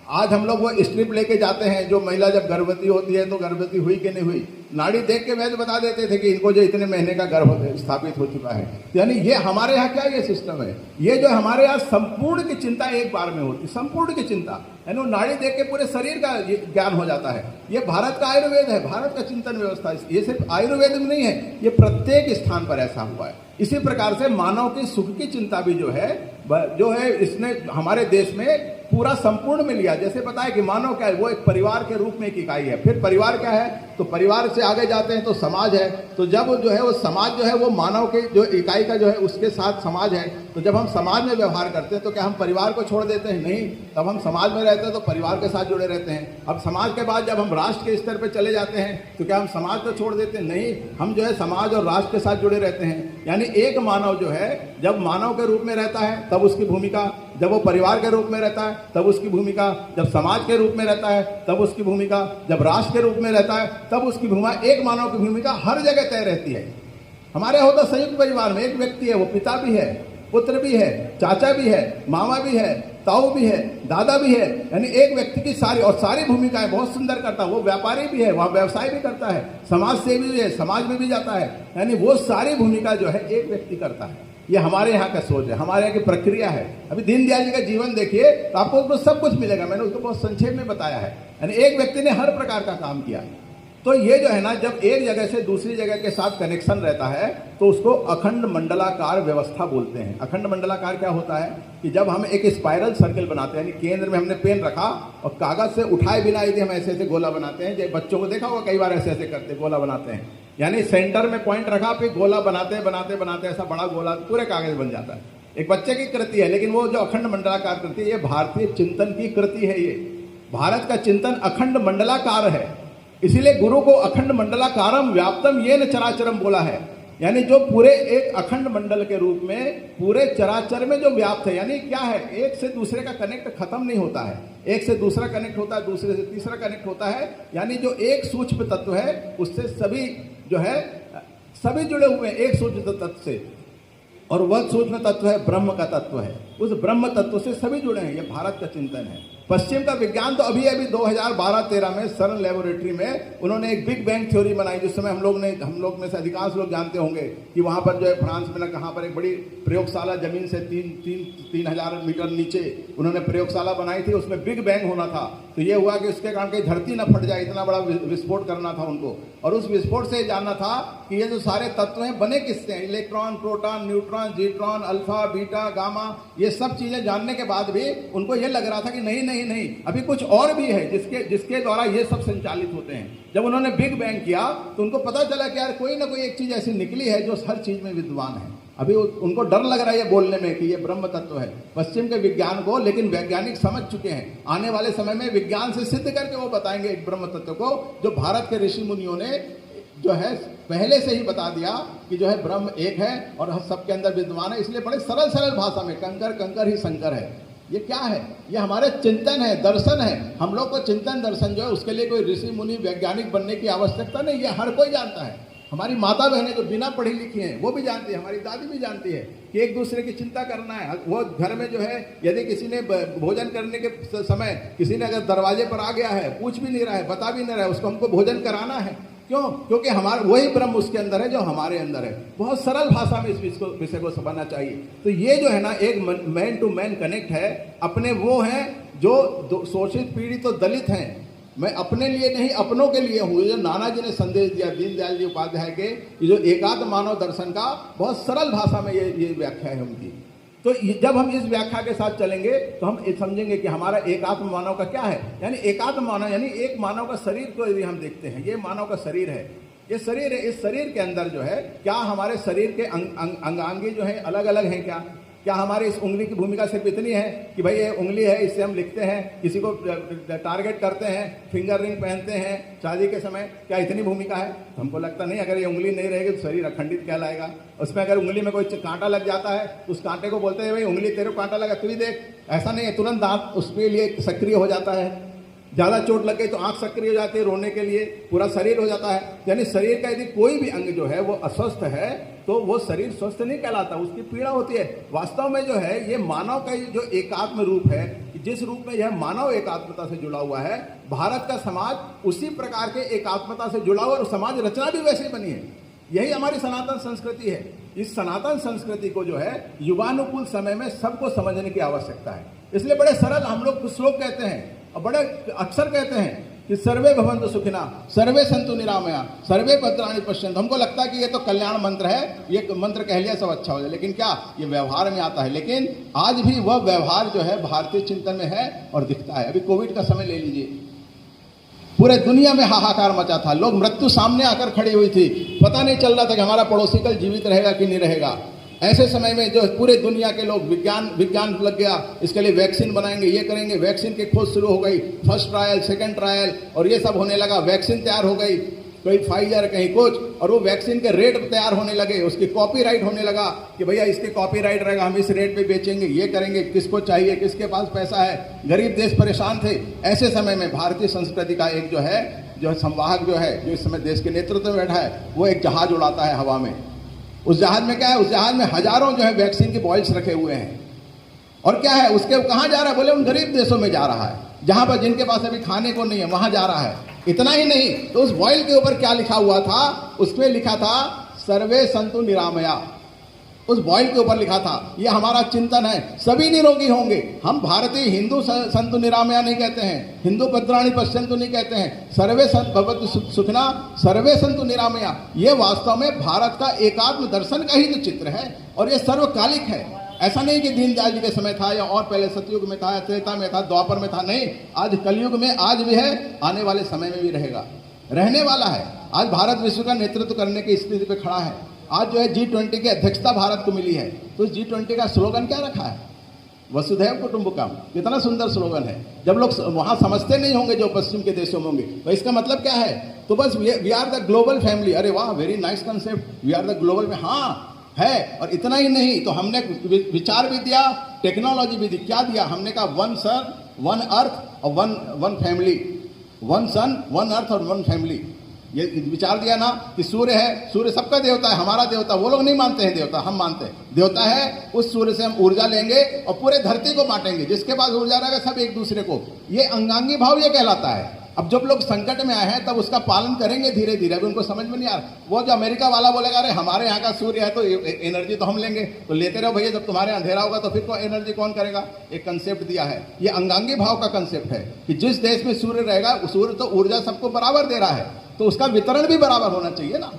आज हम लोग वो स्ट्रिप लेके जाते हैं, जो महिला जब गर्भवती होती है तो गर्भवती हुई कि नहीं हुई, नाड़ी देख के वैद्य बता देते थे कि इनको जो इतने महीने का गर्भ स्थापित हो चुका है। यानी ये हमारे यहाँ क्या ये सिस्टम है, ये जो हमारे यहाँ संपूर्ण की चिंता एक बार में होती, संपूर्ण की चिंता, यानी नाड़ी देख के पूरे शरीर का ज्ञान हो जाता है। ये भारत का आयुर्वेद है, भारत का चिंतन व्यवस्था। ये सिर्फ आयुर्वेद में नहीं है, ये प्रत्येक स्थान पर ऐसा हुआ है। इसी प्रकार से मानव के सुख की चिंता भी जो है इसने हमारे देश में पूरा संपूर्ण में लिया। जैसे बताया कि मानव क्या है, वो एक परिवार के रूप में एक इकाई है। फिर परिवार क्या है, तो परिवार से आगे जाते हैं तो समाज है। तो जब जो है वो समाज जो है वो मानव के जो इकाई का जो है उसके साथ समाज है। तो जब हम समाज में व्यवहार करते हैं तो क्या हम परिवार को छोड़ देते हैं? नहीं, तब हम समाज में रहते हैं तो परिवार के साथ जुड़े रहते हैं। अब समाज के बाद जब हम राष्ट्र के स्तर पर चले जाते हैं तो क्या हम समाज को छोड़ देते हैं? नहीं, हम जो है समाज और राष्ट्र के साथ जुड़े रहते हैं। यानी एक मानव जो है जब मानव के रूप में रहता है तब उसकी भूमिका, जब वो परिवार के रूप में रहता है तब उसकी भूमिका, जब समाज के रूप में रहता है तब उसकी भूमिका, जब राष्ट्र के रूप में रहता है तब उसकी भूमिका, एक मानव की भूमिका हर जगह तय रहती है। हमारे होता संयुक्त परिवार में एक व्यक्ति है, वो पिता भी है, पुत्र भी है, चाचा भी है, मामा भी है, ताऊ भी है, दादा भी है। यानी एक व्यक्ति की सारी भूमिकाएं बहुत सुंदर करता है। वो व्यापारी भी है, वहाँ व्यवसाय भी करता है, समाज सेवी भी है, समाज में भी जाता है। यानी वो सारी भूमिका जो है एक व्यक्ति करता है। ये हमारे यहाँ का सोच है, हमारे यहाँ की प्रक्रिया है। अभी दीनदयाल जी का जीवन देखिए तो आपको उसमें सब कुछ मिलेगा। मैंने उसको बहुत संक्षेप में बताया है। यानी एक व्यक्ति ने हर प्रकार का काम किया। तो ये जो है ना, जब एक जगह से दूसरी जगह के साथ कनेक्शन रहता है तो उसको अखंड मंडलाकार व्यवस्था बोलते हैं। अखंड मंडलाकार क्या होता है कि जब हम एक स्पाइरल सर्कल बनाते हैं, यानी केंद्र में हमने पेन रखा और कागज से उठाए बिना यदि हम ऐसे ऐसे गोला बनाते हैं, जब बच्चों को देखा होगा कई बार ऐसे ऐसे करते गोला बनाते हैं, यानी सेंटर में पॉइंट रखा फिर गोला बनाते बनाते बनाते ऐसा बड़ा गोला पूरे कागज बन जाता है। एक बच्चे की कृति है, लेकिन वो जो अखंड मंडलाकार कृति है ये भारतीय चिंतन की कृति है। ये भारत का चिंतन अखंड मंडलाकार है। इसीलिए गुरु को अखंड मंडलाकारम व्याप्तम येन चराचरम बोला है। यानी जो पूरे एक अखंड मंडल के रूप में पूरे चराचर में जो व्याप्त है। यानी क्या है, एक से दूसरे का कनेक्ट खत्म नहीं होता है, एक से दूसरा कनेक्ट होता है, दूसरे से तीसरा कनेक्ट होता है। यानी जो एक सूक्ष्म तत्व है उससे सभी जो है सभी जुड़े हुए हैं एक सूक्ष्म तत्व से, और वह सूक्ष्म तत्व है ब्रह्म का तत्व है। उस ब्रह्म तत्व से सभी जुड़े हैं। ये भारत का चिंतन है। पश्चिम का विज्ञान तो अभी 2012-13 में सर्न लेबोरेटरी में उन्होंने एक बिग बैंग थ्योरी बनाई, जिस समय हम लोग में से अधिकांश लोग जानते होंगे कि वहाँ पर जो है फ्रांस में ना कहाँ पर एक बड़ी प्रयोगशाला जमीन से 3,000 मीटर नीचे उन्होंने प्रयोगशाला बनाई थी। उसमें बिग बैंग होना था। तो ये हुआ कि उसके कारण कहीं धरती न फट जाए, इतना बड़ा विस्फोट करना था उनको। और उस विस्फोट से जानना था कि ये जो सारे तत्व हैं बने किससे हैं, इलेक्ट्रॉन, प्रोटॉन, न्यूट्रॉन, जीट्रॉन, अल्फा, बीटा, गामा, ये सब चीजें जानने के बाद भी उनको ये लग रहा था कि नहीं, अभी कुछ और भी है जिसके द्वारा ये सब संचालित होते हैं। जब उन्होंने बिग बैंग किया तो उनको पता चला कि यार कोई ना कोई एक चीज ऐसी निकली है जो हर चीज में विद्वान है। अभी उनको डर लग रहा है ये बोलने में कि ये ब्रह्म तत्व है पश्चिम के विज्ञान को, लेकिन वैज्ञानिक समझ चुके हैं। आने वाले समय में विज्ञान से सिद्ध करके वो बताएंगे एक ब्रह्म तत्व को, जो भारत के ऋषि मुनियों ने जो है पहले से ही बता दिया कि जो है ब्रह्म एक है और सबके अंदर विद्वान है। इसलिए बड़े सरल भाषा में कंकर ही शंकर है। ये क्या है, ये हमारे चिंतन है, दर्शन है। हम लोग को चिंतन दर्शन जो है उसके लिए कोई ऋषि मुनि वैज्ञानिक बनने की आवश्यकता नहीं, ये हर कोई जानता है। हमारी माता बहनें जो बिना पढ़ी लिखी हैं वो भी जानती है, हमारी दादी भी जानती है कि एक दूसरे की चिंता करना है। वो घर में जो है यदि किसी ने भोजन करने के समय किसी ने अगर दरवाजे पर आ गया है, पूछ भी नहीं रहा है, बता भी नहीं रहा है, उसको हमको भोजन कराना है। क्यों? क्योंकि हमारा वही ब्रह्म उसके अंदर है जो हमारे अंदर है। बहुत सरल भाषा में इस विषय को समझना चाहिए। तो ये जो है ना एक मैन टू मैन कनेक्ट है। अपने वो हैं जो शोषित पीड़ित तो दलित हैं, मैं अपने लिए नहीं अपनों के लिए हूँ। जो नाना जी ने संदेश दिया, दीनदयाल जी उपाध्याय के, ये जो एकात्म मानव दर्शन का बहुत सरल भाषा में ये व्याख्या है उनकी। तो जब हम इस व्याख्या के साथ चलेंगे तो हम समझेंगे कि हमारा एकात्म मानव का क्या है। यानी एकात्म मानव यानी एक मानव का शरीर को यदि हम देखते हैं, ये मानव का शरीर है, ये शरीर है। इस शरीर के अंदर जो है क्या हमारे शरीर के अंगांगी जो है अलग अलग हैं क्या हमारी इस उंगली की भूमिका सिर्फ इतनी है कि भाई ये उंगली है, इससे हम लिखते हैं, किसी को टारगेट करते हैं, फिंगर रिंग पहनते हैं शादी के समय, क्या इतनी भूमिका है? हमको लगता नहीं। अगर ये उंगली नहीं रहेगी तो शरीर अखंडित कहलाएगा। उसमें अगर उंगली में कोई कांटा लग जाता है तो उस कांटे को बोलते हैं भाई उंगली तेरे को कांटा लगा, तू ही देख। ऐसा नहीं है, तुरंत दांत उसके लिए सक्रिय हो जाता है। ज़्यादा चोट लग गई तो आंख सक्रिय हो जाती है, रोने के लिए पूरा शरीर हो जाता है। यानी शरीर का यदि कोई भी अंग जो है वो अस्वस्थ है तो वो शरीर स्वस्थ नहीं कहलाता, उसकी पीड़ा होती है। वास्तव में जो है ये मानव का जो एकात्म रूप है, जिस रूप में यह मानव एकात्मता से जुड़ा हुआ है, भारत का समाज उसी प्रकार के एकात्मता से जुड़ा हुआ और समाज रचना भी वैसे बनी है। यही हमारी सनातन संस्कृति है। इस सनातन संस्कृति को जो है युगानुकूल समय में सबको समझने की आवश्यकता है। इसलिए बड़े सरल हम लोग श्लोक कहते हैं और बड़े अक्सर कहते हैं कि सर्वे भवन्तु सुखिना, सर्वे सन्तु निरामया, सर्वे भद्राणि पश्यन्तु। हमको लगता है कि ये तो कल्याण मंत्र है, ये मंत्र कह लिया सब अच्छा हो जाए, लेकिन क्या ये व्यवहार में आता है? लेकिन आज भी वह व्यवहार जो है भारतीय चिंतन में है और दिखता है। अभी कोविड का समय ले लीजिए, पूरे दुनिया में हाहाकार मचा था, लोग मृत्यु सामने आकर खड़ी हुई थी, पता नहीं चल रहा था कि हमारा पड़ोसी कल जीवित रहेगा कि नहीं रहेगा। ऐसे समय में जो पूरे दुनिया के लोग विज्ञान लग गया, इसके लिए वैक्सीन बनाएंगे, ये करेंगे, वैक्सीन की खोज शुरू हो गई, फर्स्ट ट्रायल, सेकंड ट्रायल और ये सब होने लगा। वैक्सीन तैयार हो गई, कहीं फाइजर कहीं कुछ, और वो वैक्सीन के रेट तैयार होने लगे, उसकी कॉपीराइट होने लगा कि भैया इसके कॉपीराइट रहेगा, हम इस रेट पे बेचेंगे, ये करेंगे, किसको चाहिए, किसके पास पैसा है। गरीब देश परेशान थे। ऐसे समय में भारतीय संस्कृति का एक जो संवाहक जो है, जो इस समय देश के नेतृत्व में बैठा है, वो एक जहाज उड़ाता है हवा में। उस जहाज में क्या है? उस जहाज में हजारों जो है वैक्सीन के बॉयल्स रखे हुए हैं। और क्या है उसके, कहाँ जा रहा है? बोले उन गरीब देशों में जा रहा है, जहां पर जिनके पास अभी खाने को नहीं है, वहां जा रहा है। इतना ही नहीं, तो उस बॉयल के ऊपर क्या लिखा हुआ था? उसमें लिखा था सर्वे सन्तु निरामया। उस बॉयल के ऊपर लिखा था, ये हमारा चिंतन है, सभी निरोगी होंगे। हम भारतीय हिंदू संतु निरामया नहीं कहते हैं, हिंदू भद्राणि पश्यन्तु नहीं कहते हैं, सर्वे भवन्तु सुखिना, सर्वे सन्तु निरामया। ये वास्तव में भारत का एकात्म दर्शन का ही जो चित्र है और ये सर्वकालिक है। ऐसा नहीं कि दीनदयाल जी के समय था या और पहले सतयुग में था या त्रेता में था, द्वापर में था, नहीं। आज कलयुग में आज भी है, आने वाले समय में भी रहेगा, रहने वाला है। आज भारत विश्व का नेतृत्व करने की स्थिति पे खड़ा है। आज जो है G20 की अध्यक्षता भारत को मिली है, तो G20 का स्लोगन क्या रखा है? वसुधैव कुटुंबकम। कितना सुंदर स्लोगन है। जब लोग वहां समझते नहीं होंगे जो पश्चिम के देशों में होंगे, तो इसका मतलब क्या है? तो बस we are the global family. अरे वाह, very nice concept, we are the global. हाँ है, और इतना ही नहीं, तो हमने विचार भी दिया, टेक्नोलॉजी भी दी। क्या दिया हमने? कहा वन सन, वन अर्थ और वन फैमिली। वन सन, वन अर्थ और वन फैमिली। ये विचार दिया ना कि सूर्य है, सूर्य सबका देवता है, हमारा देवता। वो लोग नहीं मानते हैं देवता, हम मानते हैं देवता है। उस सूर्य से हम ऊर्जा लेंगे और पूरे धरती को बांटेंगे, जिसके पास ऊर्जा रहेगा सब एक दूसरे को। ये अंगांगी भाव ये कहलाता है। अब जब लोग संकट में आए हैं तब उसका पालन करेंगे धीरे धीरे। अभी उनको समझ में नहीं आ रहा। वो जो अमेरिका वाला बोलेगा अरे हमारे यहाँ का सूर्य है तो एनर्जी तो हम लेंगे, तो लेते रहो भैया, जब तुम्हारे अंधेरा होगा तो फिर को एनर्जी कौन करेगा? एक कंसेप्ट दिया है, ये अंगांगी भाव का कंसेप्ट है कि जिस देश में सूर्य रहेगा, सूर्य तो ऊर्जा सबको बराबर दे रहा है, तो उसका वितरण भी बराबर होना चाहिए ना।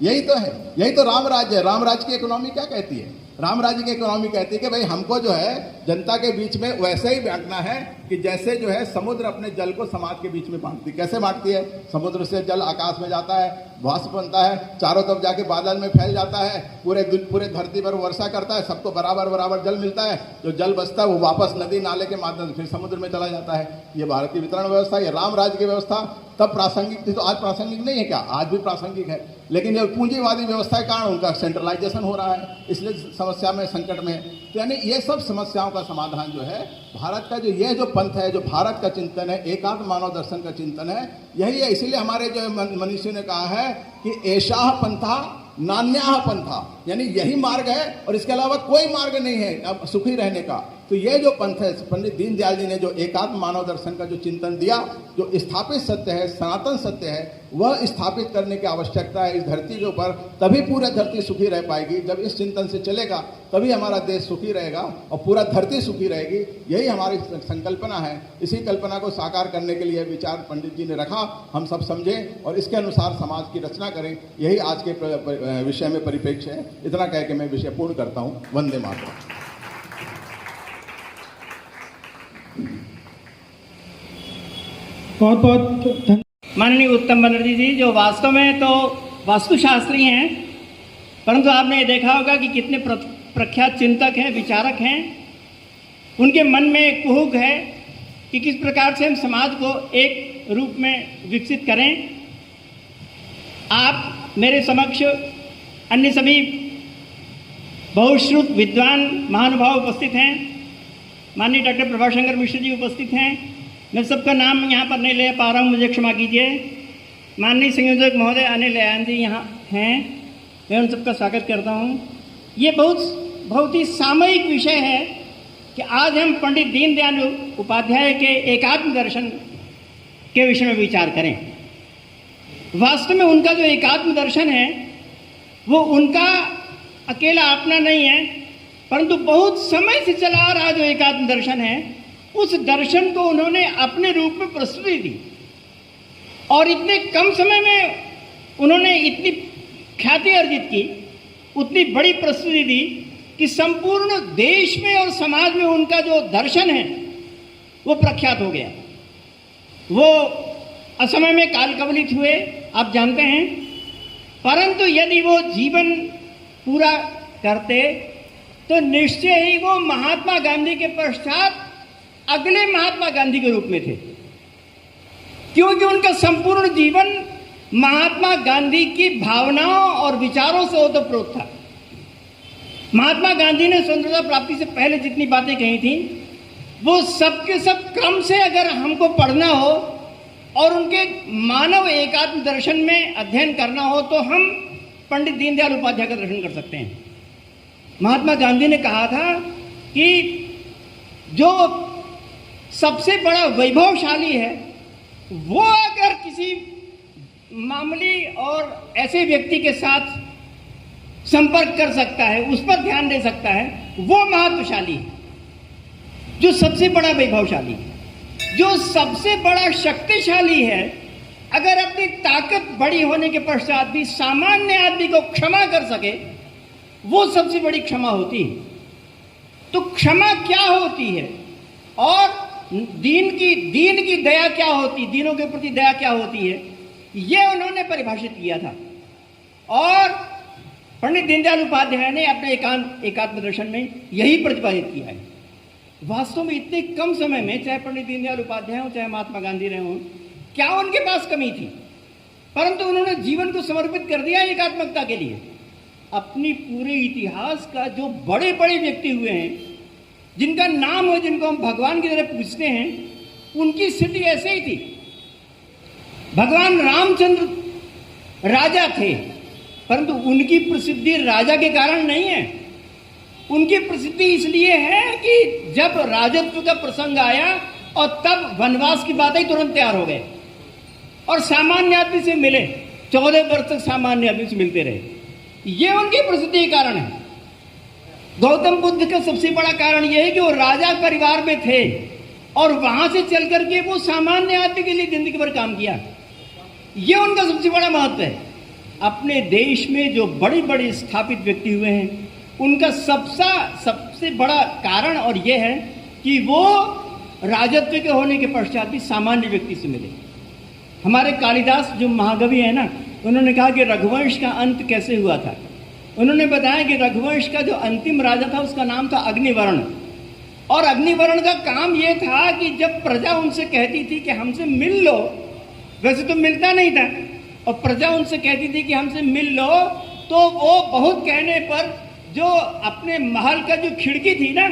यही तो है, यही तो राम राज्य है। राम राज्य की इकोनॉमी क्या कहती है? राम राज्य की इकोनॉमी कहती है कि भाई हमको जो है जनता के बीच में वैसे ही बांटना है कि जैसे जो है समुद्र अपने जल को समाज के बीच में बांटती। कैसे बांटती है? समुद्र से जल आकाश में जाता है, वाष्प बनता है, चारों तरफ जाके बादल में फैल जाता है, पूरे धरती पर वर्षा करता है, सबको बराबर बराबर जल मिलता है। जो जल बचता है वो वापस नदी नाले के माध्यम से फिर समुद्र में चला जाता है। ये भारत की वितरण व्यवस्था, ये राम राज्य की व्यवस्था तब प्रासंगिक थी, तो आज प्रासंगिक नहीं है क्या? आज भी प्रासंगिक है, लेकिन ये पूंजीवादी व्यवस्था के कारण उनका सेंट्रलाइजेशन हो रहा है, इसलिए समस्या में, संकट में। तो यानी ये सब समस्याओं का समाधान जो है भारत का जो ये जो पंथ है, जो भारत का चिंतन है, एकात्म मानव दर्शन का चिंतन है, यही है। इसीलिए हमारे जो मनीषी ने कहा है कि एषाह पंथा नान्याह पंथा, यानी यही मार्ग है और इसके अलावा कोई मार्ग नहीं है अब सुखी रहने का। तो ये जो पंथ है, पंडित दीनदयाल जी ने जो एकात्म मानव दर्शन का जो चिंतन दिया, जो स्थापित सत्य है, सनातन सत्य है, वह स्थापित करने की आवश्यकता है इस धरती के ऊपर। तभी पूरा धरती सुखी रह पाएगी। जब इस चिंतन से चलेगा तभी हमारा देश सुखी रहेगा और पूरा धरती सुखी रहेगी। यही हमारी संकल्पना है। इसी कल्पना को साकार करने के लिए विचार पंडित जी ने रखा, हम सब समझें और इसके अनुसार समाज की रचना करें। यही आज के विषय में परिप्रेक्ष्य है। इतना कह के मैं विषय पूर्ण करता हूँ। वंदे मातरम। बहुत बहुत माननीय उत्तम बनर्जी जी, जो वास्तव में तो वास्तुशास्त्री हैं, परंतु आपने ये देखा होगा कि कितने प्रख्यात चिंतक हैं, विचारक हैं। उनके मन में एक कुहक है कि किस प्रकार से हम समाज को एक रूप में विकसित करें। आप मेरे समक्ष अन्य सभी बहुश्रुत विद्वान महानुभाव उपस्थित हैं। माननीय डॉक्टर प्रभाशंकर मिश्र जी उपस्थित हैं। मैं सबका नाम यहाँ पर नहीं ले पा रहा हूँ, मुझे क्षमा कीजिए। माननीय संयोजक महोदय अनिल लयान जी यहाँ हैं, मैं उन सबका स्वागत करता हूँ। ये बहुत ही सामयिक विषय है कि आज हम पंडित दीनदयाल उपाध्याय के एकात्म दर्शन के विषय में विचार करें। वास्तव में उनका जो एकात्म दर्शन है वो उनका अकेला अपना नहीं है, परंतु बहुत समय से चला आ रहा जो एकात्म दर्शन है, उस दर्शन को उन्होंने अपने रूप में प्रस्तुति दी और इतने कम समय में उन्होंने इतनी ख्याति अर्जित की, उतनी बड़ी प्रस्तुति दी कि संपूर्ण देश में और समाज में उनका जो दर्शन है वो प्रख्यात हो गया। वो असमय में काल कवलित हुए, आप जानते हैं, परंतु यदि वो जीवन पूरा करते तो निश्चय ही वो महात्मा गांधी के पश्चात अगले महात्मा गांधी के रूप में थे, क्योंकि उनका संपूर्ण जीवन महात्मा गांधी की भावनाओं और विचारों से ओतप्रोत था। महात्मा गांधी ने स्वतंत्रता प्राप्ति से पहले जितनी बातें कही थी वो सब के सब क्रम से अगर हमको पढ़ना हो और उनके मानव एकात्म दर्शन में अध्ययन करना हो तो हम पंडित दीनदयाल उपाध्याय का दर्शन कर सकते हैं। महात्मा गांधी ने कहा था कि जो सबसे बड़ा वैभवशाली है वो अगर किसी मामूली और ऐसे व्यक्ति के साथ संपर्क कर सकता है, उस पर ध्यान दे सकता है, वो महत्वशाली है। जो सबसे बड़ा वैभवशाली है, जो सबसे बड़ा शक्तिशाली है, अगर अपनी ताकत बड़ी होने के पश्चात भी सामान्य आदमी को क्षमा कर सके, वो सबसे बड़ी क्षमा होती है। तो क्षमा क्या होती है और दीन की दया क्या होती, दीनों के प्रति दया क्या होती है, ये उन्होंने परिभाषित किया था। और पंडित दीनदयाल उपाध्याय ने अपने एकात्म दर्शन में यही प्रतिपादित किया है। वास्तव में इतने कम समय में, चाहे पंडित दीनदयाल उपाध्याय हो चाहे महात्मा गांधी रहे हों, क्या उनके पास कमी थी, परंतु उन्होंने जीवन को समर्पित कर दिया एकात्मकता के लिए। अपनी पूरे इतिहास का जो बड़े बड़े व्यक्ति हुए हैं, जिनका नाम हो, जिनको हम भगवान की तरह पूछते हैं, उनकी स्थिति ऐसे ही थी। भगवान रामचंद्र राजा थे, परंतु उनकी प्रसिद्धि राजा के कारण नहीं है। उनकी प्रसिद्धि इसलिए है कि जब राजत्व का प्रसंग आया और तब वनवास की बातें तुरंत तैयार हो गए और सामान्य आदमी से मिले, 14 वर्ष तक सामान्य आदमी से मिलते रहे। ये उनकी प्रसिद्धि के कारण है। गौतम बुद्ध का सबसे बड़ा कारण यह है कि वो राजा परिवार में थे और वहां से चल करके वो सामान्य आदमी के लिए जिंदगी भर काम किया। ये उनका सबसे बड़ा महत्व है। अपने देश में जो बड़े बड़े स्थापित व्यक्ति हुए हैं, उनका सबसे बड़ा कारण और यह है कि वो राजत्व के होने के पश्चात भी सामान्य व्यक्ति से मिले। हमारे कालिदास जो महाकवि है ना, उन्होंने कहा कि रघुवंश का अंत कैसे हुआ था। उन्होंने बताया कि रघुवंश का जो अंतिम राजा था उसका नाम था अग्निवर्ण, और अग्निवर्ण का काम यह था कि जब प्रजा उनसे कहती थी कि हमसे मिल लो, वैसे तो मिलता नहीं था, और प्रजा उनसे कहती थी कि हमसे मिल लो, तो वो बहुत कहने पर जो अपने महल का जो खिड़की थी ना,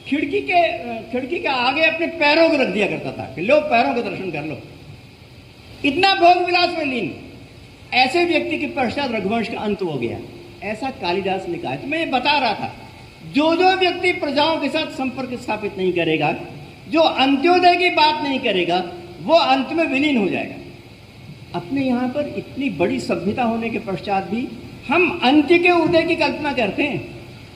खिड़की के आगे अपने पैरों को रख दिया करता था कि लो पैरों के दर्शन कर लो। इतना भोग विलास में लीन ऐसे व्यक्ति के पश्चात रघुवंश का अंत हो गया, ऐसा कालिदास ने कहा। तो मैं ये बता रहा था, जो व्यक्ति प्रजाओं के साथ संपर्क स्थापित नहीं करेगा, जो अंत्योदय की बात नहीं करेगा, वो अंत में विलीन हो जाएगा। अपने यहाँ पर इतनी बड़ी सभ्यता होने के पश्चात भी हम अंत्य के उदय की कल्पना करते हैं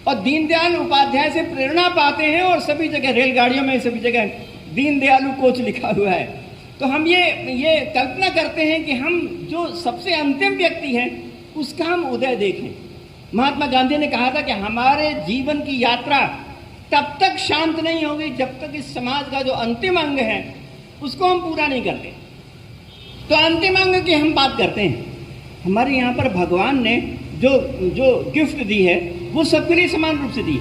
और दीनदयाल उपाध्याय से प्रेरणा पाते हैं, और सभी जगह रेलगाड़ियों में सभी जगह दीनदयालु कोच लिखा हुआ है। तो हम ये कल्पना करते हैं कि हम जो सबसे अंतिम व्यक्ति है उसका हम उदय देखें। महात्मा गांधी ने कहा था कि हमारे जीवन की यात्रा तब तक शांत नहीं होगी जब तक इस समाज का जो अंतिम अंग है उसको हम पूरा नहीं करते। तो अंतिम अंग की हम बात करते हैं। हमारे यहाँ पर भगवान ने जो गिफ्ट दी है वो सबके लिए समान रूप से दी है।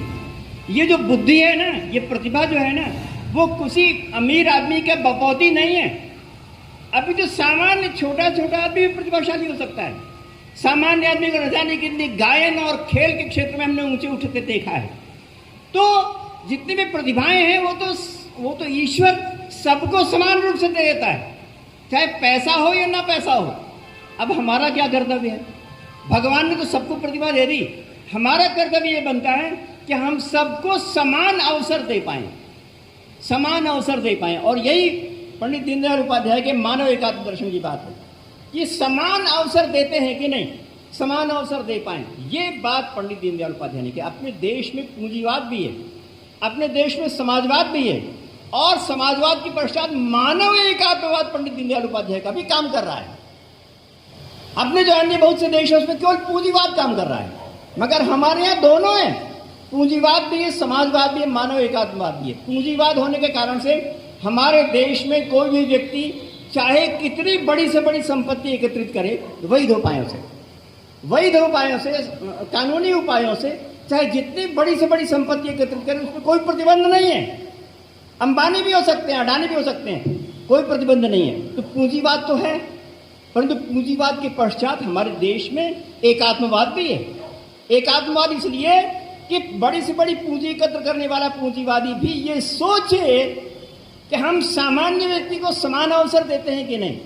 ये जो बुद्धि है ना, ये प्रतिभा जो है ना, वो किसी अमीर आदमी के बपौती नहीं है। अभी जो सामान्य छोटा आदमी भी प्रतिभाशाली हो सकता है। सामान्य आदमी को न जाने कितनी गायन और खेल के क्षेत्र में हमने ऊंचे उठते देखा है। तो जितनी भी प्रतिभाएं हैं वो तो ईश्वर सबको समान रूप से दे देता है, चाहे पैसा हो या ना पैसा हो। अब हमारा क्या कर्तव्य है? भगवान ने तो सबको प्रतिभा दे दी, हमारा कर्तव्य ये बनता है कि हम सबको समान अवसर दे पाएं, समान अवसर दे पाएं। और यही पंडित दीनदयाल उपाध्याय के मानव एकात्म दर्शन की बात है। ये समान अवसर देते हैं कि नहीं, समान अवसर दे पाएं, ये बात पंडित दीनदयाल उपाध्याय ने की। अपने देश में पूंजीवाद भी है, अपने देश में समाजवाद भी है, और समाजवाद के पश्चात मानव एकात्मवाद पंडित दीनदयाल उपाध्याय का भी काम कर रहा है। अपने जो अन्य बहुत से देश है उसमें केवल पूंजीवाद काम कर रहा है, मगर हमारे यहाँ दोनों है, पूंजीवाद भी है, समाजवाद भी है, मानव एकात्मवाद भी है। पूंजीवाद होने के कारण से हमारे देश में कोई भी व्यक्ति चाहे कितनी बड़ी से बड़ी संपत्ति एकत्रित करे, वैध उपायों से, कानूनी उपायों से, चाहे जितनी बड़ी से बड़ी संपत्ति एकत्रित करे, उसमें कोई प्रतिबंध नहीं है। अंबानी भी हो सकते हैं, अडानी भी हो सकते हैं, कोई प्रतिबंध नहीं है। तो पूंजीवाद तो है, परंतु पूंजीवाद के पश्चात हमारे देश में एकात्मवाद भी है। एकात्मवाद इसलिए कि बड़ी से बड़ी पूंजी एकत्र करने वाला पूंजीवादी भी ये सोचे कि हम सामान्य व्यक्ति को समान अवसर देते हैं कि नहीं।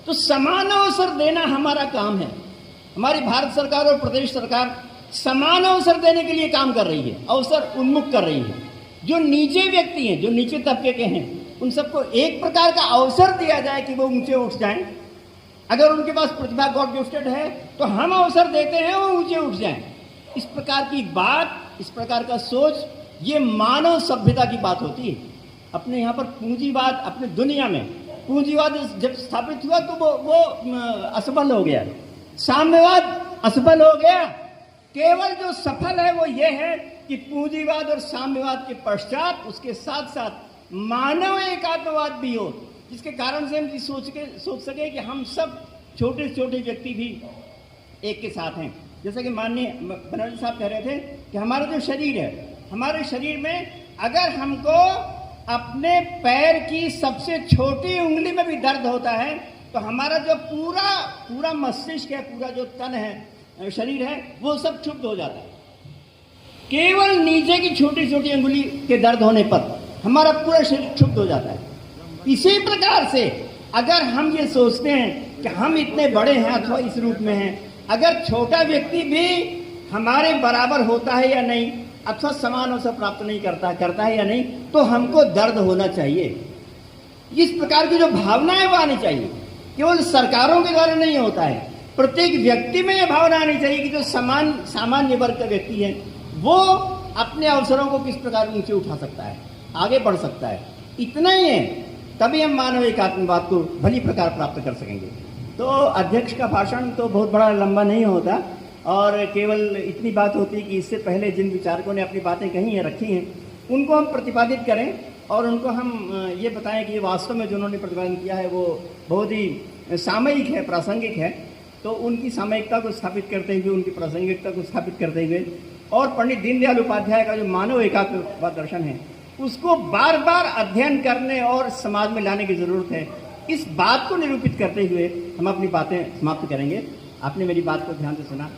तो समान अवसर देना हमारा काम है। हमारी भारत सरकार और प्रदेश सरकार समान अवसर देने के लिए काम कर रही है, अवसर उन्मुख कर रही है। जो नीचे व्यक्ति हैं, जो नीचे तबके के हैं, उन सबको एक प्रकार का अवसर दिया जाए कि वो ऊंचे उठ जाएं। अगर उनके पास प्रतिभा गॉड गिफ्टेड है तो हम अवसर देते हैं वो ऊंचे उठ जाएं। इस प्रकार की बात, इस प्रकार का सोच, ये मानव सभ्यता की बात होती है। अपने यहाँ पर पूंजीवाद, अपने दुनिया में पूंजीवाद जब स्थापित हुआ तो वो असफल हो गया, साम्यवाद असफल हो गया। केवल जो सफल है वो ये है कि पूंजीवाद और साम्यवाद के पश्चात उसके साथ साथ मानव एकात्मवाद भी हो, जिसके कारण से हम ये सोच सके कि हम सब छोटे छोटे व्यक्ति भी एक के साथ हैं। जैसे कि माननीय बनर्जी साहब कह रहे थे कि हमारा जो शरीर है, हमारे शरीर में अगर हमको अपने पैर की सबसे छोटी उंगली में भी दर्द होता है तो हमारा जो पूरा मस्तिष्क है, पूरा जो तन है, शरीर है, वो सब क्षुब्ध हो जाता है। केवल नीचे की छोटी छोटी अंगुली के दर्द होने पर हमारा पूरा शरीर क्षुब्ध हो जाता है। इसी प्रकार से अगर हम ये सोचते हैं कि हम इतने बड़े हैं अथवा इस रूप में हैं, अगर छोटा व्यक्ति भी हमारे बराबर होता है या नहीं, अथवा समान अवसर प्राप्त नहीं करता है या नहीं, तो हमको दर्द होना चाहिए। इस प्रकार की जो भावनाएं वो आनी चाहिए, केवल सरकारों के द्वारा नहीं होता है, प्रत्येक व्यक्ति में यह भावना आनी चाहिए कि जो सामान्य वर्ग का व्यक्ति है वो अपने अवसरों को किस प्रकार ऊंचे उठा सकता है, आगे बढ़ सकता है। इतना ही है, तभी हम मानव एकात्मवाद को भली प्रकार प्राप्त कर सकेंगे। तो अध्यक्ष का भाषण तो बहुत बड़ा लंबा नहीं होता और केवल इतनी बात होती कि इससे पहले जिन विचारकों ने अपनी बातें कही हैं, रखी हैं, उनको हम प्रतिपादित करें और उनको हम ये बताएं कि वास्तव में जो उन्होंने प्रतिपादन किया है वो बहुत ही सामयिक है, प्रासंगिक है। तो उनकी सामयिकता को स्थापित करते हुए, उनकी प्रासंगिकता को स्थापित करते हुए और पंडित दीनदयाल उपाध्याय का जो मानव एकात्मवाद दर्शन है उसको बार बार अध्ययन करने और समाज में लाने की जरूरत है। इस बात को निरूपित करते हुए हम अपनी बातें समाप्त करेंगे। आपने मेरी बात को ध्यान से सुना।